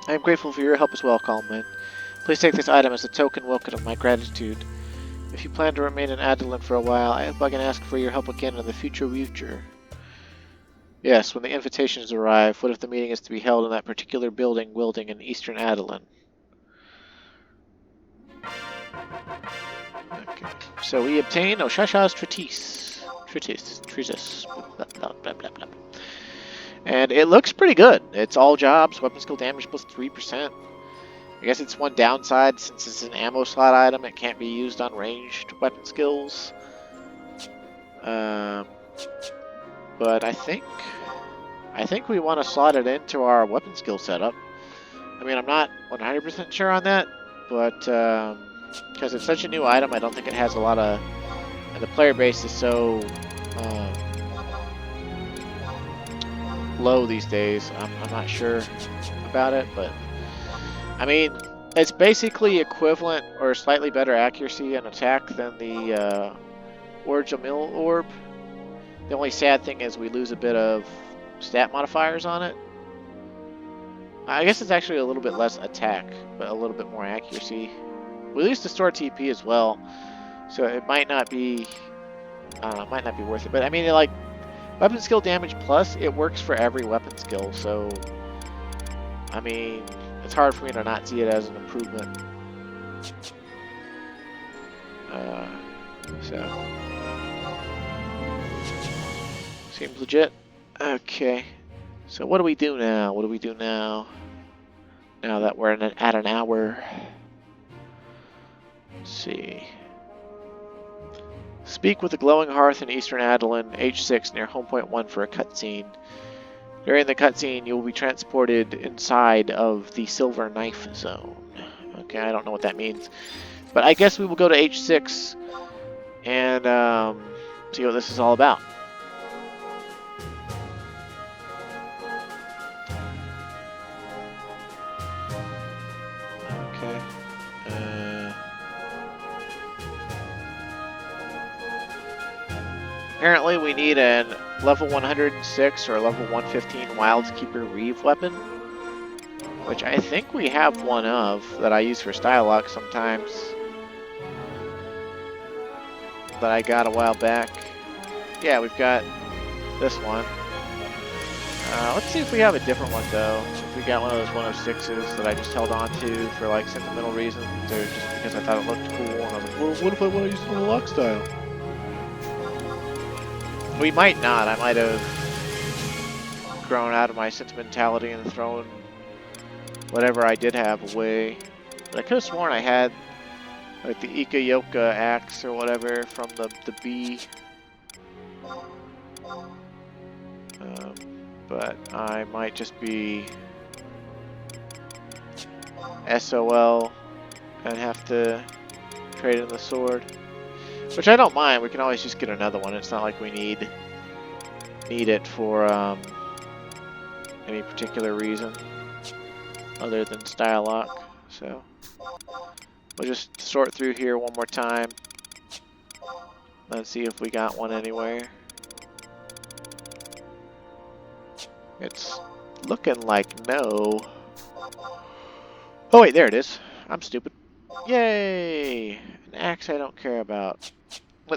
I am grateful for your help as well, Calmman. Please take this item as a token of my gratitude. If you plan to remain in Adoulin for a while, I hope I can ask for your help again in the future. Yes, when the invitations arrive, what if the meeting is to be held in that particular building in eastern Adoulin? Okay, so we obtain Oshasha's treatise, blah, blah, blah, blah, blah. And it looks pretty good. It's all jobs, weapon skill damage plus 3%. I guess it's one downside, since it's an ammo slot item, it can't be used on ranged weapon skills. But I think we want to slot it into our weapon skill setup. I mean, I'm not 100% sure on that, but because it's such a new item, I don't think it has a lot of... And the player base is so low these days, I'm not sure about it, but... I mean, it's basically equivalent or slightly better accuracy and attack than the Orjamil Orb. The only sad thing is we lose a bit of stat modifiers on it. I guess it's actually a little bit less attack, but a little bit more accuracy. We lose the store TP as well, so it might not be, I don't know, it might not be worth it. But I mean, like, weapon skill damage plus, it works for every weapon skill, so, I mean, it's hard for me to not see it as an improvement. So, seems legit. Okay, so what do we do now? Now that we're at an hour? Let's see. Speak with the glowing hearth in Eastern Adoulin, H6 near Home Point 1 for a cutscene. During the cutscene, you will be transported inside of the Silver Knife Zone. Okay, I don't know what that means. But I guess we will go to H6 and see what this is all about. Okay. Apparently we need a level 106 or level 115 Wildskeeper Reeve weapon, which I think we have one of that I use for style lock sometimes, that I got a while back. Yeah, we've got this one. Let's see if we have a different one though. If we got one of those 106s that I just held on to for like sentimental reasons, or just because I thought it looked cool, and I was like, well, what if I want to use it in a lock style? We might not. I might have grown out of my sentimentality and thrown whatever I did have away. But I could have sworn I had like the Ika-Yoka axe or whatever from the B. but I might just be SOL and have to trade in the sword. Which I don't mind, we can always just get another one. It's not like we need it for any particular reason other than style lock. So we'll just sort through here one more time. Let's see if we got one anywhere. It's looking like no. Oh wait, there it is. I'm stupid. Yay! An axe I don't care about.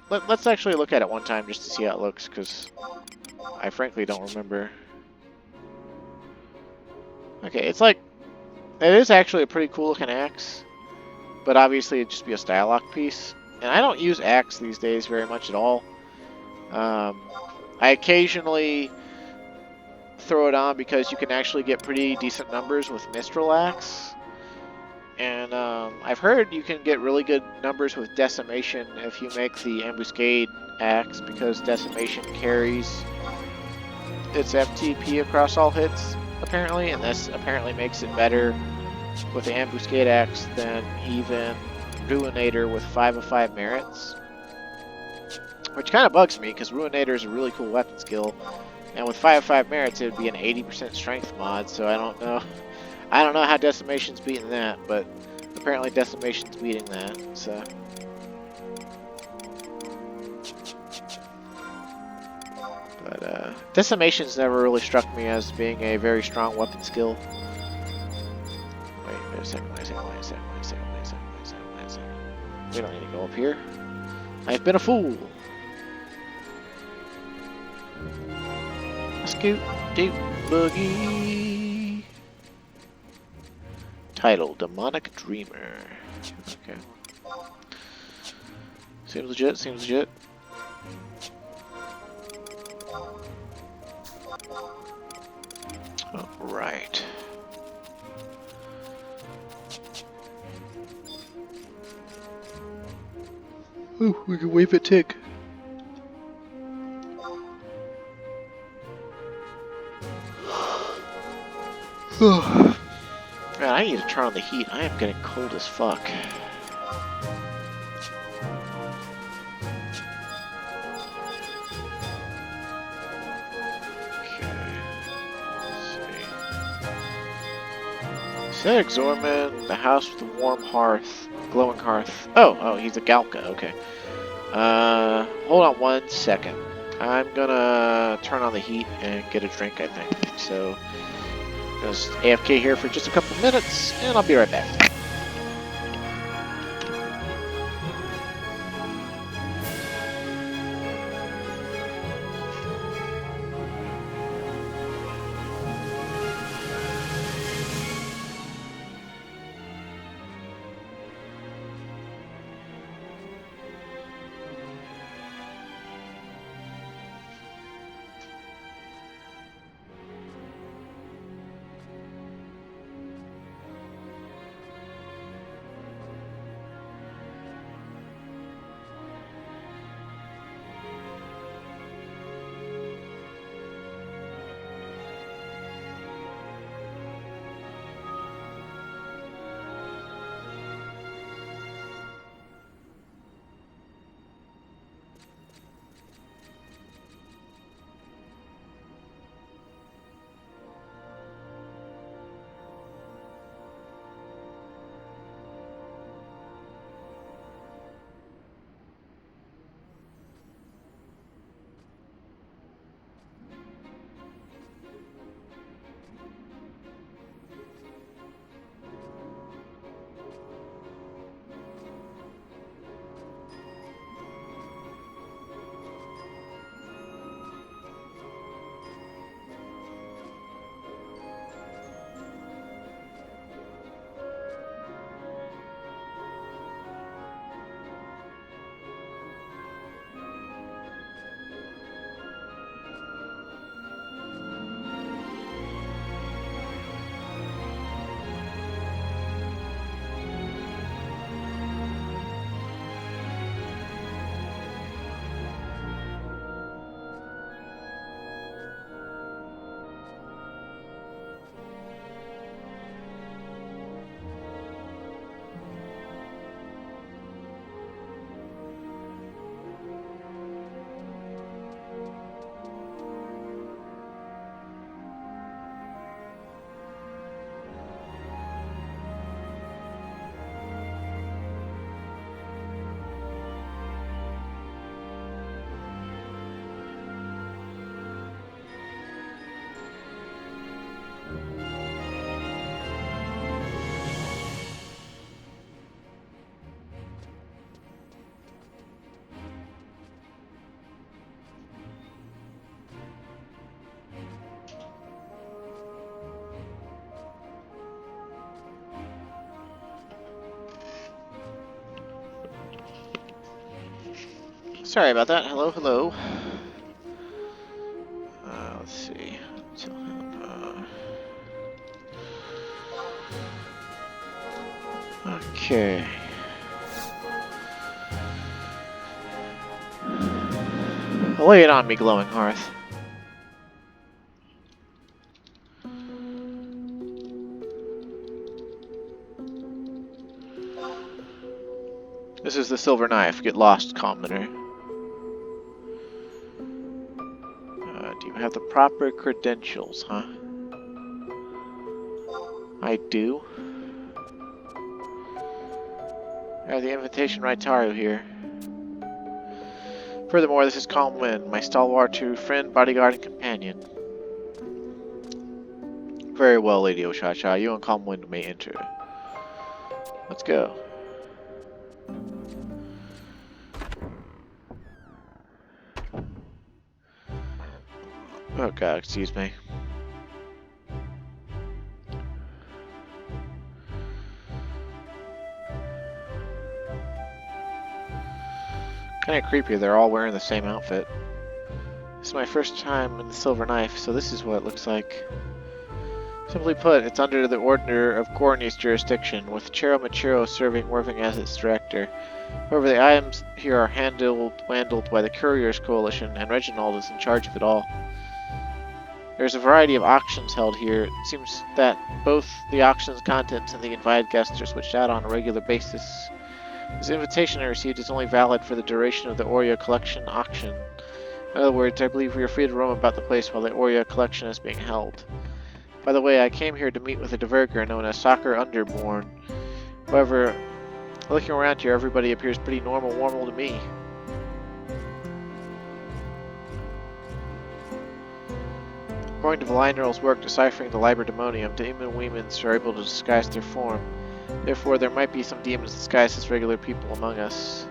Let's actually look at it one time just to see how it looks, because I frankly don't remember. Okay, it's like, it is actually a pretty cool looking axe, but obviously it'd just be a style lock piece. And I don't use axe these days very much at all. I occasionally throw it on because you can actually get pretty decent numbers with Mistral axe. And I've heard you can get really good numbers with Decimation if you make the Ambuscade axe, because Decimation carries its FTP across all hits, apparently, and this apparently makes it better with the Ambuscade axe than even Ruinator with 5 of 5 merits. Which kind of bugs me, because Ruinator is a really cool weapon skill, and with 5 of 5 merits it would be an 80% strength mod, so I don't know how Decimation's beating that, but apparently Decimation's beating that, so. But Decimation's never really struck me as being a very strong weapon skill. Wait a second. We don't need to go up here. I've been a fool. Scoot, doot, boogie. Title, Demonic Dreamer. Okay. Seems legit. Alright. Ooh, we can wave it tick. Man, I need to turn on the heat. I am getting cold as fuck. Said Exorman, the house with the warm hearth, glowing hearth. Oh, he's a Galka, okay. Hold on 1 second. I'm gonna turn on the heat and get a drink, I think. So, just AFK here for just a couple minutes, and I'll be right back. Sorry about that. Hello, hello. Let's see. Tell him, okay. Lay it on me, glowing hearth. This is the silver knife. Get lost, commoner. Do you have the proper credentials, huh? I do. I have the invitation Raitaru here. Furthermore, this is Calm Wind, my stalwart friend, bodyguard, and companion. Very well, Lady Oshacha. You and Calm Wind may enter. Let's go. Oh god, excuse me. Kinda creepy, they're all wearing the same outfit. This is my first time in the Silver Knife, so this is what it looks like. Simply put, it's under the Order of Gorni's jurisdiction, with Chero Machiro working as its director. However, the items here are handled by the Couriers Coalition, and Reginald is in charge of it all. There's a variety of auctions held here. It seems that both the auction's contents and the invited guests are switched out on a regular basis. This invitation I received is only valid for the duration of the Oria Collection auction. In other words, I believe we are free to roam about the place while the Oria Collection is being held. By the way, I came here to meet with a diverger known as Soccer Underborn. However, looking around here, everybody appears pretty normal to me. According to Valinral's work deciphering the Liber Demonium, demons are able to disguise their form. Therefore, there might be some demons disguised as regular people among us.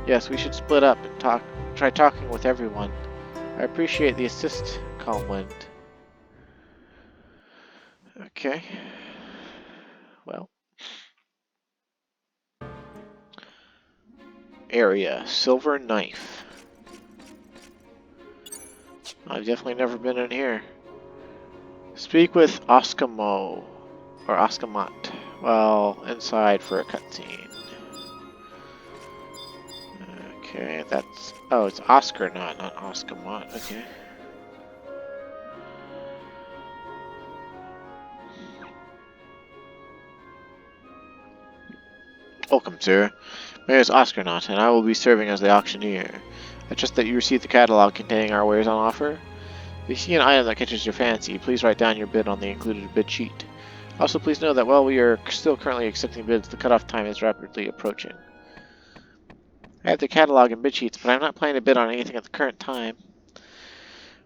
Yes, we should split up and try talking with everyone. I appreciate the assist, Calmwind. Okay. Well. Area, Silver Knife. I've definitely never been in here. Speak with Oskamo, or Oskamat, while inside for a cutscene. Okay, that's... oh, it's Oscar, not Oskamat, okay. Welcome, sir. My name is Oscarnaut, and I will be serving as the auctioneer. I trust that you received the catalog containing our wares on offer. If you see an item that catches your fancy, please write down your bid on the included bid sheet. Also, please know that while we are still currently accepting bids, the cutoff time is rapidly approaching. I have the catalog and bid sheets, but I'm not planning to bid on anything at the current time.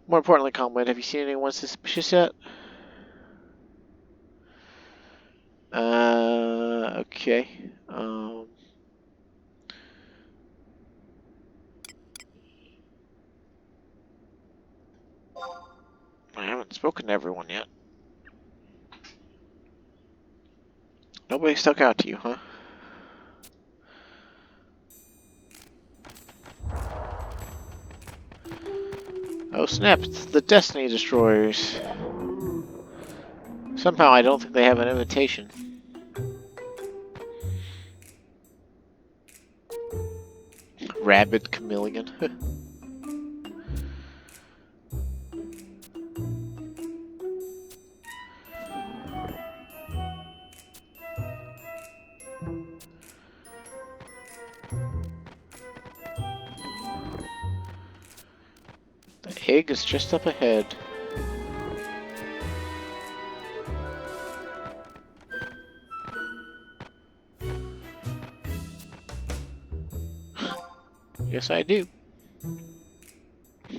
More importantly, Comwin, have you seen anyone suspicious yet? Okay. I haven't spoken to everyone yet. Nobody stuck out to you, huh? Oh snap, it's the Destiny Destroyers. Somehow I don't think they have an invitation. Rabid chameleon. The egg is just up ahead. Yes, I do.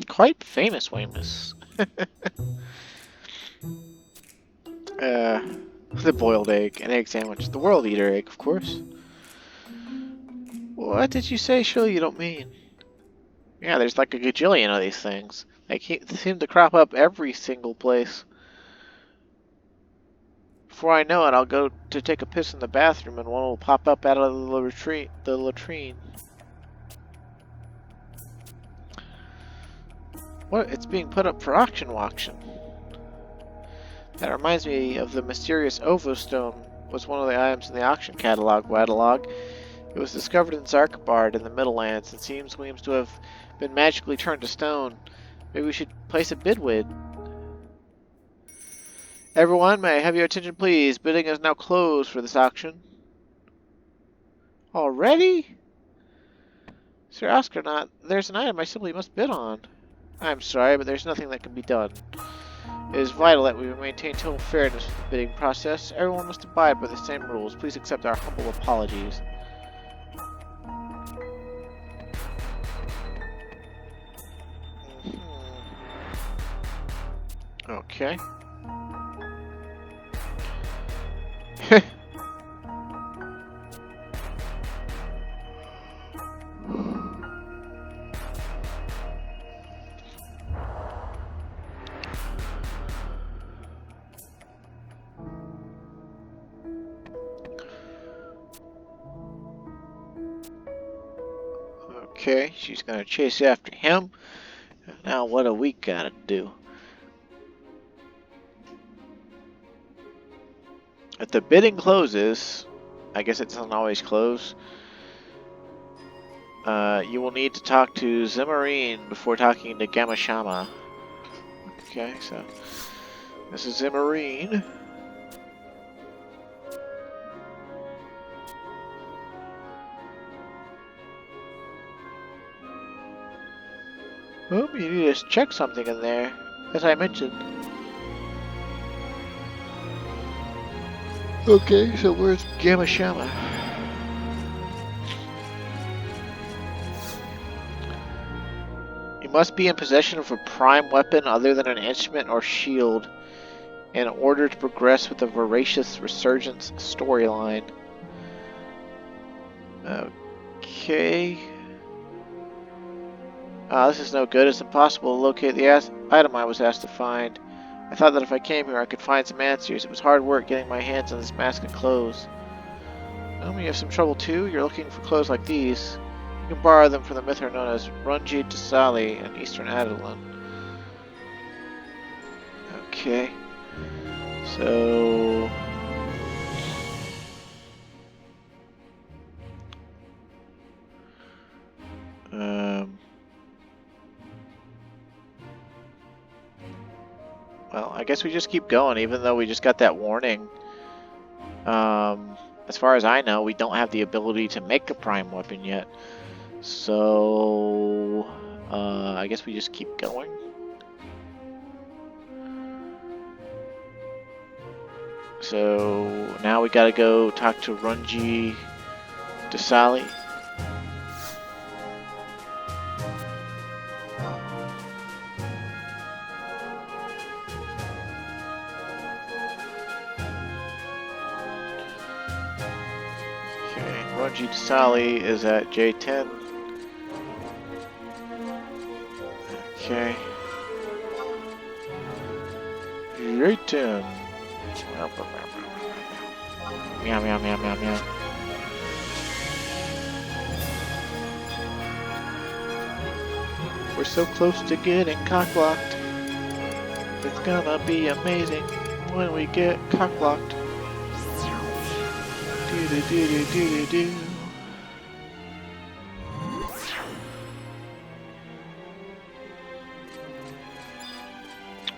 Quite famous, Weymouth. The boiled egg, an egg sandwich, the world eater egg, of course. What did you say? Surely you don't mean. Yeah, there's like a gajillion of these things. They seem to crop up every single place. Before I know it, I'll go to take a piss in the bathroom and one will pop up out of the latrine. What? It's being put up for auction. That reminds me of the mysterious Ovo Stone. Was one of the items in the auction catalog. It was discovered in Zarkabard in the Middlelands and seems to have been magically turned to stone. Maybe we should place a bid with. Everyone, may I have your attention please? Bidding is now closed for this auction. Already? Sir Oscar, there's an item I simply must bid on. I'm sorry, but there's nothing that can be done. It is vital that we maintain total fairness with the bidding process. Everyone must abide by the same rules. Please accept our humble apologies. Okay. Okay, she's gonna chase after him. Now what do we gotta do? If the bidding closes, I guess it doesn't always close. You will need to talk to Zimmerine before talking to Gamashama. Okay, so this is Zimmerine. Oh, you need to check something in there, as I mentioned. Okay, so where's Gamashama? You must be in possession of a prime weapon other than an instrument or shield in order to progress with the Voracious Resurgence storyline. Okay. This is no good. It's impossible to locate the item I was asked to find. I thought that if I came here I could find some answers. It was hard work getting my hands on this mask and clothes. You have some trouble too? You're looking for clothes like these. You can borrow them from the myth known as Runji Dasali in Eastern Adelan. Okay. So... Well, I guess we just keep going, even though we just got that warning. As far as I know, we don't have the ability to make a prime weapon yet. So, I guess we just keep going. So, now we gotta go talk to Runji Dasali. Runji Dasali is at J10. Okay. J10. Meow, meow, meow, meow, meow. We're so close to getting cocklocked. It's gonna be amazing when we get cocklocked. Do do do do do do.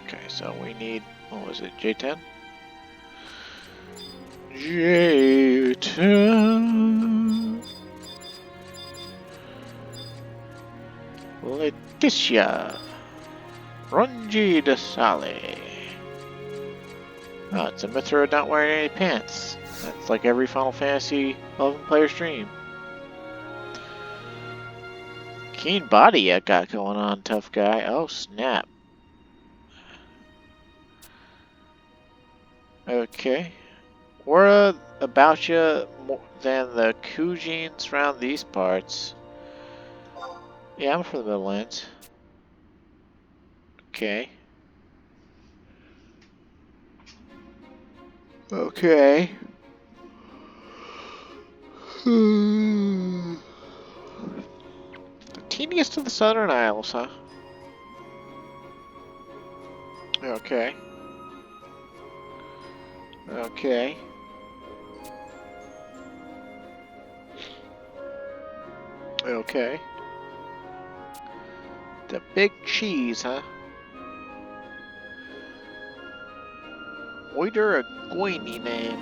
Okay, so we need, what was it, J10? J10. Leticia. Runji Dasali. Oh, it's a Mithra not wearing any pants. That's like every Final Fantasy 11 player's dream. Keen body you got going on, tough guy. Oh, snap. Okay. We're about you more than the Kujins around these parts. Yeah, I'm from the Middlelands. Okay. Okay. The teeniest of the Southern Isles, huh? Okay. Okay. Okay. The big cheese, huh? Oider a Goini name.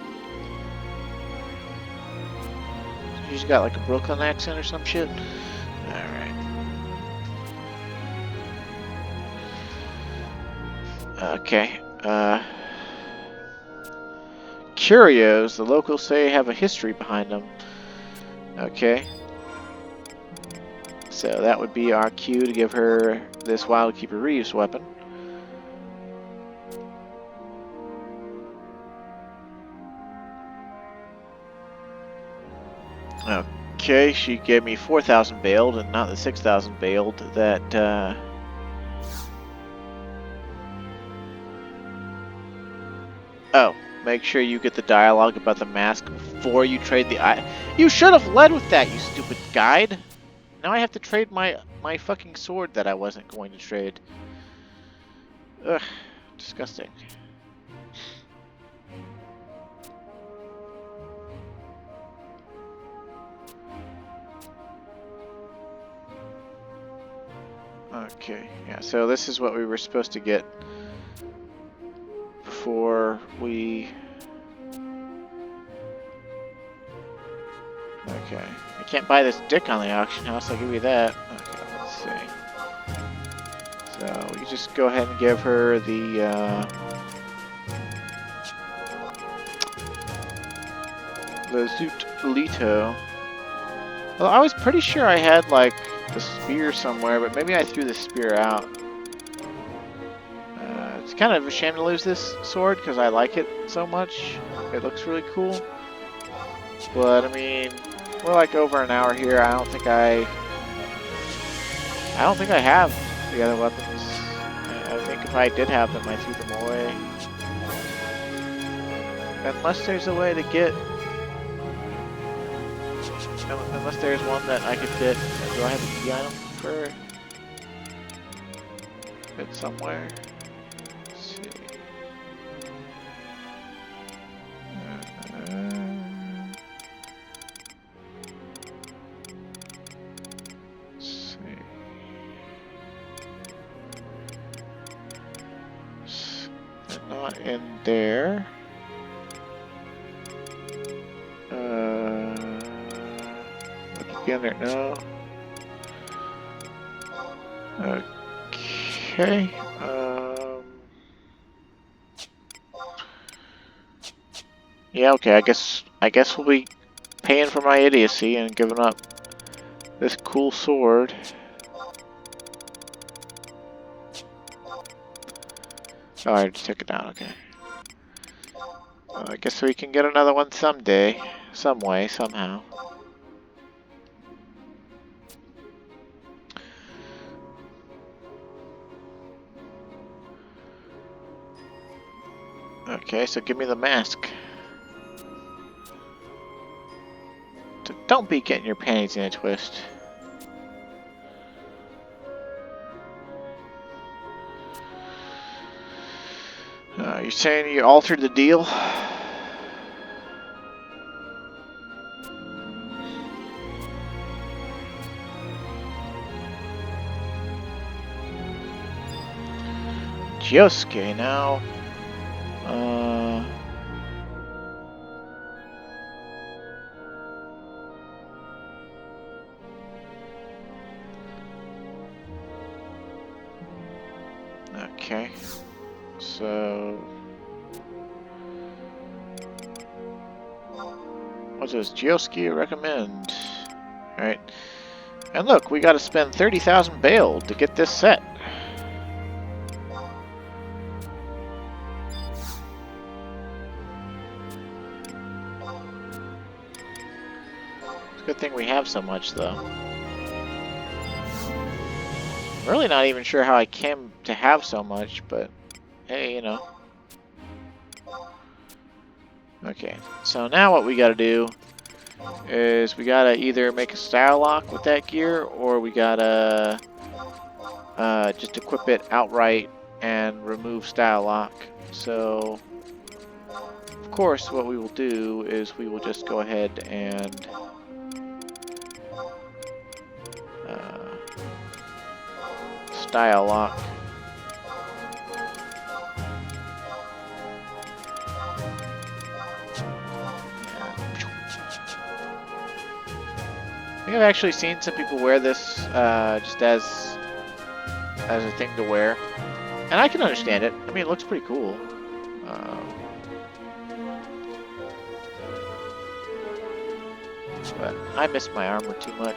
She's got like a Brooklyn accent or some shit. Alright. Okay. Curios, the locals say, have a history behind them. Okay. So that would be our cue to give her this Wildkeeper reuse weapon. Okay, she gave me 4,000 bailed and not the 6,000 bailed that, Oh, make sure you get the dialogue about the mask before you trade the eye. You should have led with that, you stupid guide! Now I have to trade my fucking sword that I wasn't going to trade. Ugh, disgusting. Okay, yeah, so this is what we were supposed to get before we... Okay, I can't buy this dick on the auction house, I'll give you that. Okay, let's see. So we can just go ahead and give her the Zoot Lito. Well, I was pretty sure I had, like, the spear somewhere, but maybe I threw the spear out. It's kind of a shame to lose this sword, because I like it so much. It looks really cool. But, I mean, we're like over an hour here. I don't think I have the other weapons. I think if I did have them, I threw them away. Unless there's a way to get... Unless there's one that I could get. Do I have a key item for it somewhere? Let's see. Let's see. Not in there. In there, no. Okay. Yeah. Okay. I guess we'll be paying for my idiocy and giving up this cool sword. Oh, I just took it down. Okay. I guess we can get another one someday, some way, somehow. Okay, so give me the mask. Don't be getting your panties in a twist. You're saying you altered the deal? Josuke now. Okay. So what does Josuke recommend? Alright. And look, we gotta spend 30,000 bail to get this set. Good thing we have so much, though. I'm really not even sure how I came to have so much, but hey, you know. Okay, so now what we gotta do is we gotta either make a style lock with that gear, or we gotta just equip it outright and remove style lock. So, of course, what we will do is we will just go ahead and style lock. I think I've actually seen some people wear this just as a thing to wear, and I can understand it. I mean, it looks pretty cool. But I miss my armor too much.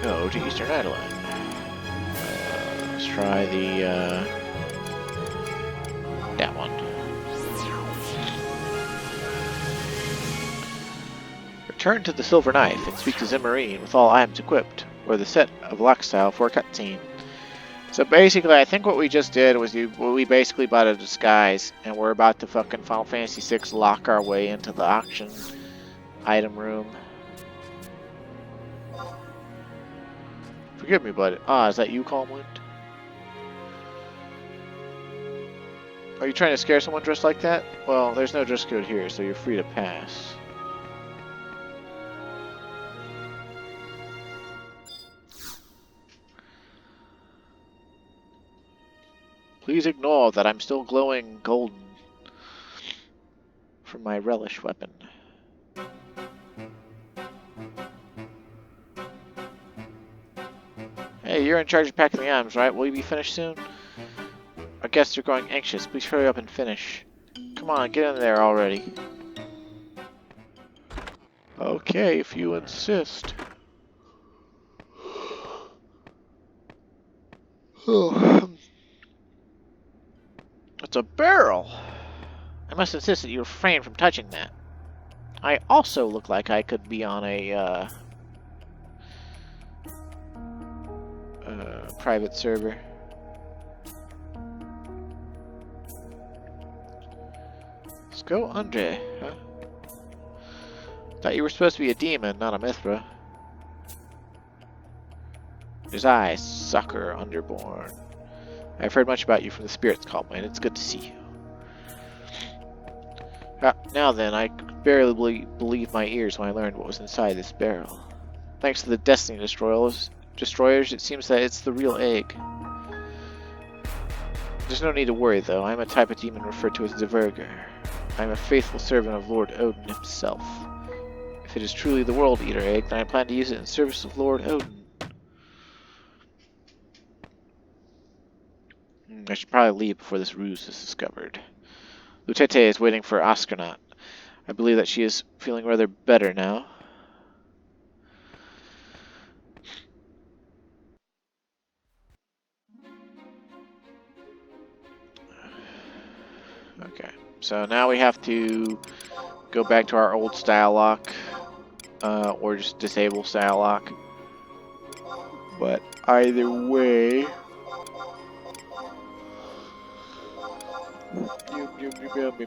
Go to Eastern Idyllwind. Let's try the that one. Return to the Silver Knife and speak to Zimmerine with all items equipped, or the set of lock style for a cutscene. So basically, I think what we just did was we basically bought a disguise, and we're about to fucking Final Fantasy VI lock our way into the auction item room. Forgive me, bud. Ah, is that you, Calmwind? Are you trying to scare someone dressed like that? Well, there's no dress code here, so you're free to pass. Please ignore that I'm still glowing golden from my relish weapon. Hey, you're in charge of packing the items, right? Will you be finished soon? Our guests are growing anxious. Please hurry up and finish. Come on, get in there already. Okay, if you insist. Oh. It's a barrel! I must insist that you refrain from touching that. I also look like I could be on a private server. Let's go Andre, huh? Thought you were supposed to be a demon, not a Mithra. His eyes, sucker, underborn. I've heard much about you from the spirits, Calmwind. It's good to see you. Now then, I could barely believe my ears when I learned what was inside this barrel. Thanks to the Destiny Destroyers, it seems that it's the real egg. There's no need to worry, though. I'm a type of demon referred to as the Verger. I'm a faithful servant of Lord Odin himself. If it is truly the World Eater egg, then I plan to use it in service of Lord Odin. I should probably leave before this ruse is discovered. Lutete is waiting for Astronaut. I believe that she is feeling rather better now. Okay, so now we have to go back to our old style lock, or just disable style lock. But either way,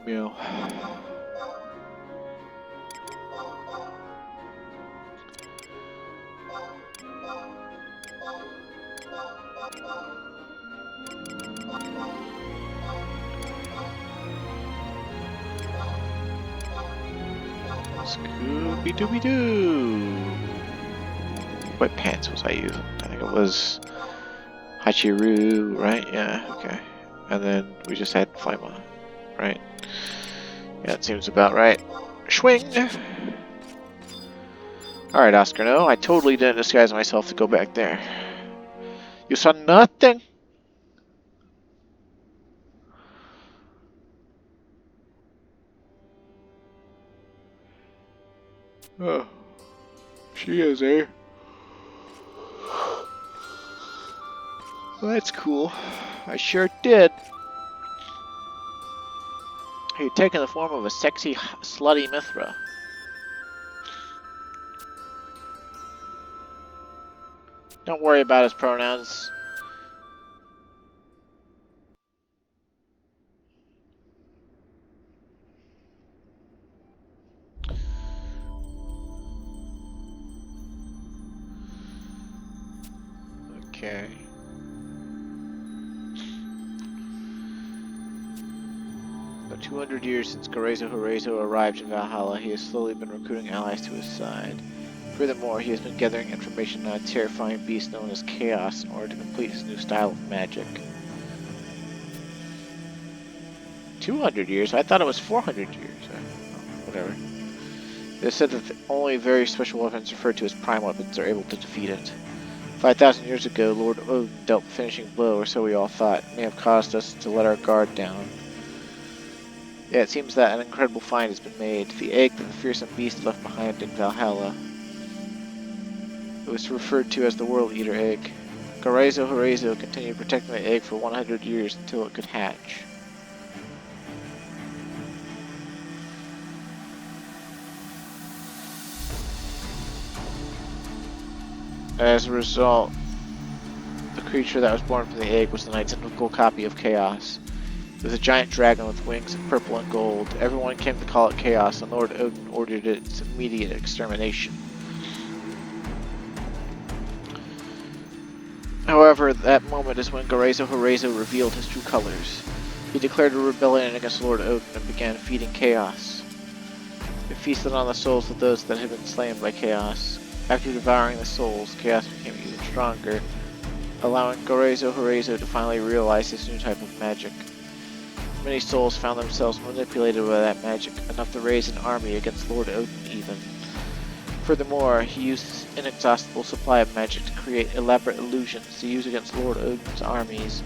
meow. Scooby-Dooby-Doo! What pants was I using? I think it was Hachiru, right? Yeah, okay. And then we just had Flyma, right? Yeah, it seems about right. Swing! Alright, Oscar, no, I totally didn't disguise myself to go back there. You saw nothing? Oh, she is, eh? Well, that's cool. I sure did. You've taken the form of a sexy, slutty Mithra. Don't worry about his pronouns. Okay. About 200 years since Gorezo Horezo arrived in Valhalla, he has slowly been recruiting allies to his side. Furthermore, he has been gathering information on a terrifying beast known as Chaos in order to complete his new style of magic. 200 years? I thought it was 400 years. Whatever. It is said that only very special weapons referred to as prime weapons are able to defeat it. 5,000 years ago, Lord Odin dealt the finishing blow, or so we all thought. It may have caused us to let our guard down. Yeah, it seems that an incredible find has been made. The egg that the fearsome beast left behind in Valhalla. It was referred to as the World Eater Egg. Gorezo Horezo continued protecting the egg for 100 years until it could hatch. As a result, the creature that was born from the egg was the identical copy of Chaos. It was a giant dragon with wings of purple and gold. Everyone came to call it Chaos, and Lord Odin ordered its immediate extermination. However, that moment is when Gorezo Horezo revealed his true colors. He declared a rebellion against Lord Odin and began feeding Chaos. It feasted on the souls of those that had been slain by Chaos. After devouring the souls, Chaos became even stronger, allowing Gorezo Horezo to finally realize his new type of magic. Many souls found themselves manipulated by that magic, enough to raise an army against Lord Odin even. Furthermore, he used his inexhaustible supply of magic to create elaborate illusions to use against Lord Odin's armies.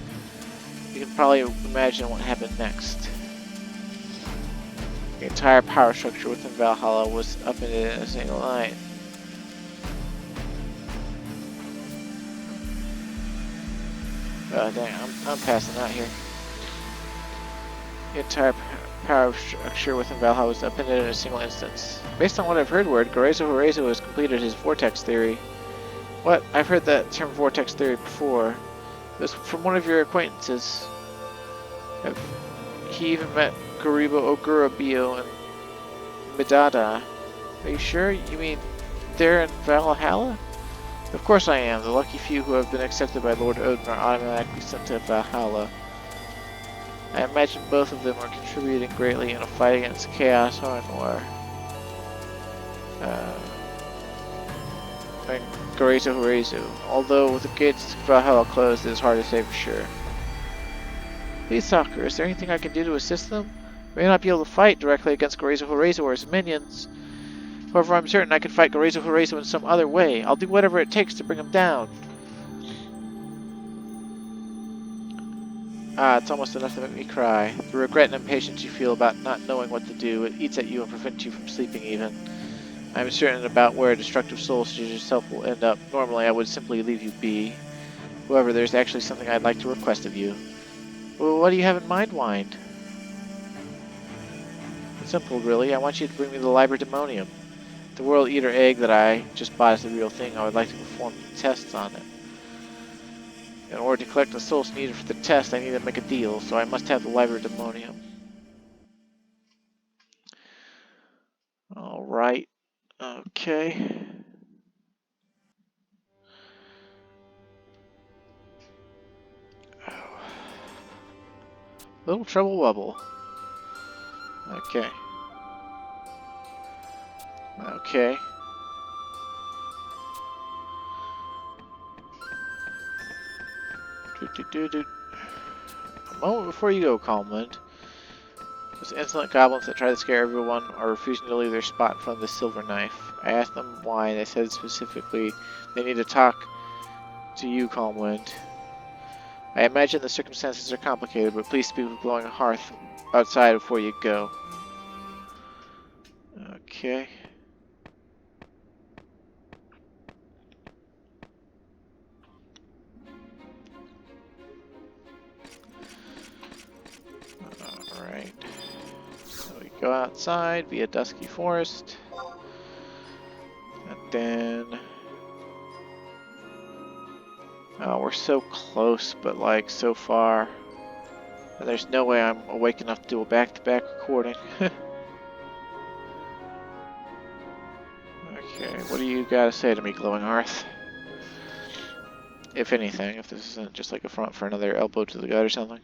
You can probably imagine what happened next. The entire power structure within Valhalla was upended in a single night. Oh dang, I'm passing out here. The entire power structure within Valhalla was upended in a single instance. Based on what I've heard, Gorezo Horezo has completed his vortex theory. What? I've heard that term vortex theory before. It was from one of your acquaintances. He even met Garibo Ogura Bio and Midada. Are you sure? You mean they're in Valhalla? Of course I am. The lucky few who have been accepted by Lord Odin are automatically sent to Valhalla. I imagine both of them are contributing greatly in a fight against Chaos Harnor. And Gorezo Horezo. Although with the gates to Valhalla closed, it is hard to say for sure. Please, Soccer, is there anything I can do to assist them? I may not be able to fight directly against Gorezo Horezo or his minions. However, I'm certain I can fight Gorezo Horezo in some other way. I'll do whatever it takes to bring him down. Ah, it's almost enough to make me cry. The regret and impatience you feel about not knowing what to do, it eats at you and prevents you from sleeping even. I'm certain about where a destructive soul such as yourself will end up. Normally, I would simply leave you be. However, there's actually something I'd like to request of you. Well, what do you have in mind, Wind? It's simple, really. I want you to bring me the Liber Demonium. The World Eater egg that I just bought is the real thing. I would like to perform tests on it. In order to collect the souls needed for the test, I need to make a deal, so I must have the Liber Demonium. Alright. Okay. Little trouble wubble. Okay. Okay. A moment before you go, Calmwind. Those insolent goblins that try to scare everyone are refusing to leave their spot in front of the silver knife. I asked them why, and they said specifically they need to talk to you, Calmwind. I imagine the circumstances are complicated, but please speak with glowing hearth outside before you go. Okay. Alright. So we go outside via Dusky Forest. And then... Oh, we're so close, but like so far. And there's no way I'm awake enough to do a back-to-back recording. Okay, what do you gotta say to me, Glowing Hearth? If anything, if this isn't just like a front for another elbow to the gut or something.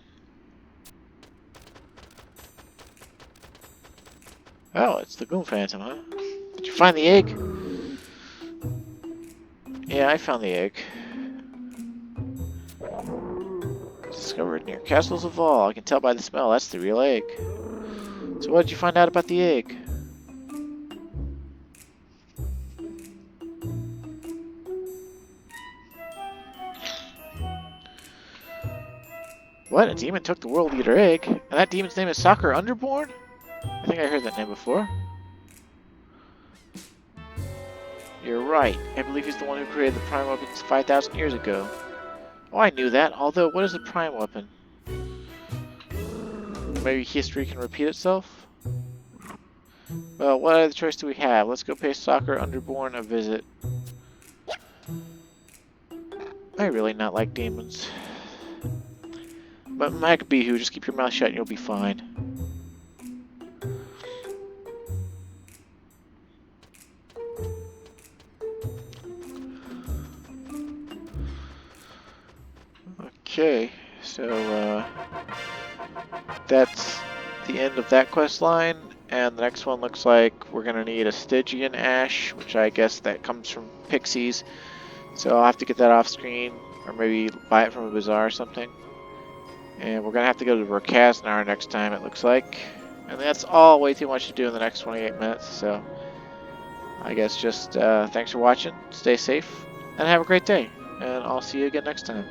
Oh, it's the Goon Phantom, huh? Did you find the egg? Yeah, I found the egg. Discovered near Castles of Val. I can tell by the smell, that's the real egg. So what did you find out about the egg? What? A demon took the world leader egg? And that demon's name is Soccer Underborn? I think I heard that name before. You're right. I believe he's the one who created the prime weapons 5,000 years ago. Oh, I knew that. Although, what is a prime weapon? Maybe history can repeat itself? Well, what other choice do we have? Let's go pay Soccer Underborn a visit. I really not like demons. But Makabihu, just keep your mouth shut and you'll be fine. Okay, so that's the end of that quest line, and the next one looks like we're gonna need a Stygian Ash, which I guess that comes from Pixies. So I'll have to get that off screen, or maybe buy it from a bazaar or something. And we're gonna have to go to Rakaznar next time, it looks like. And that's all way too much to do in the next 28 minutes, so I guess just thanks for watching, stay safe, and have a great day. And I'll see you again next time.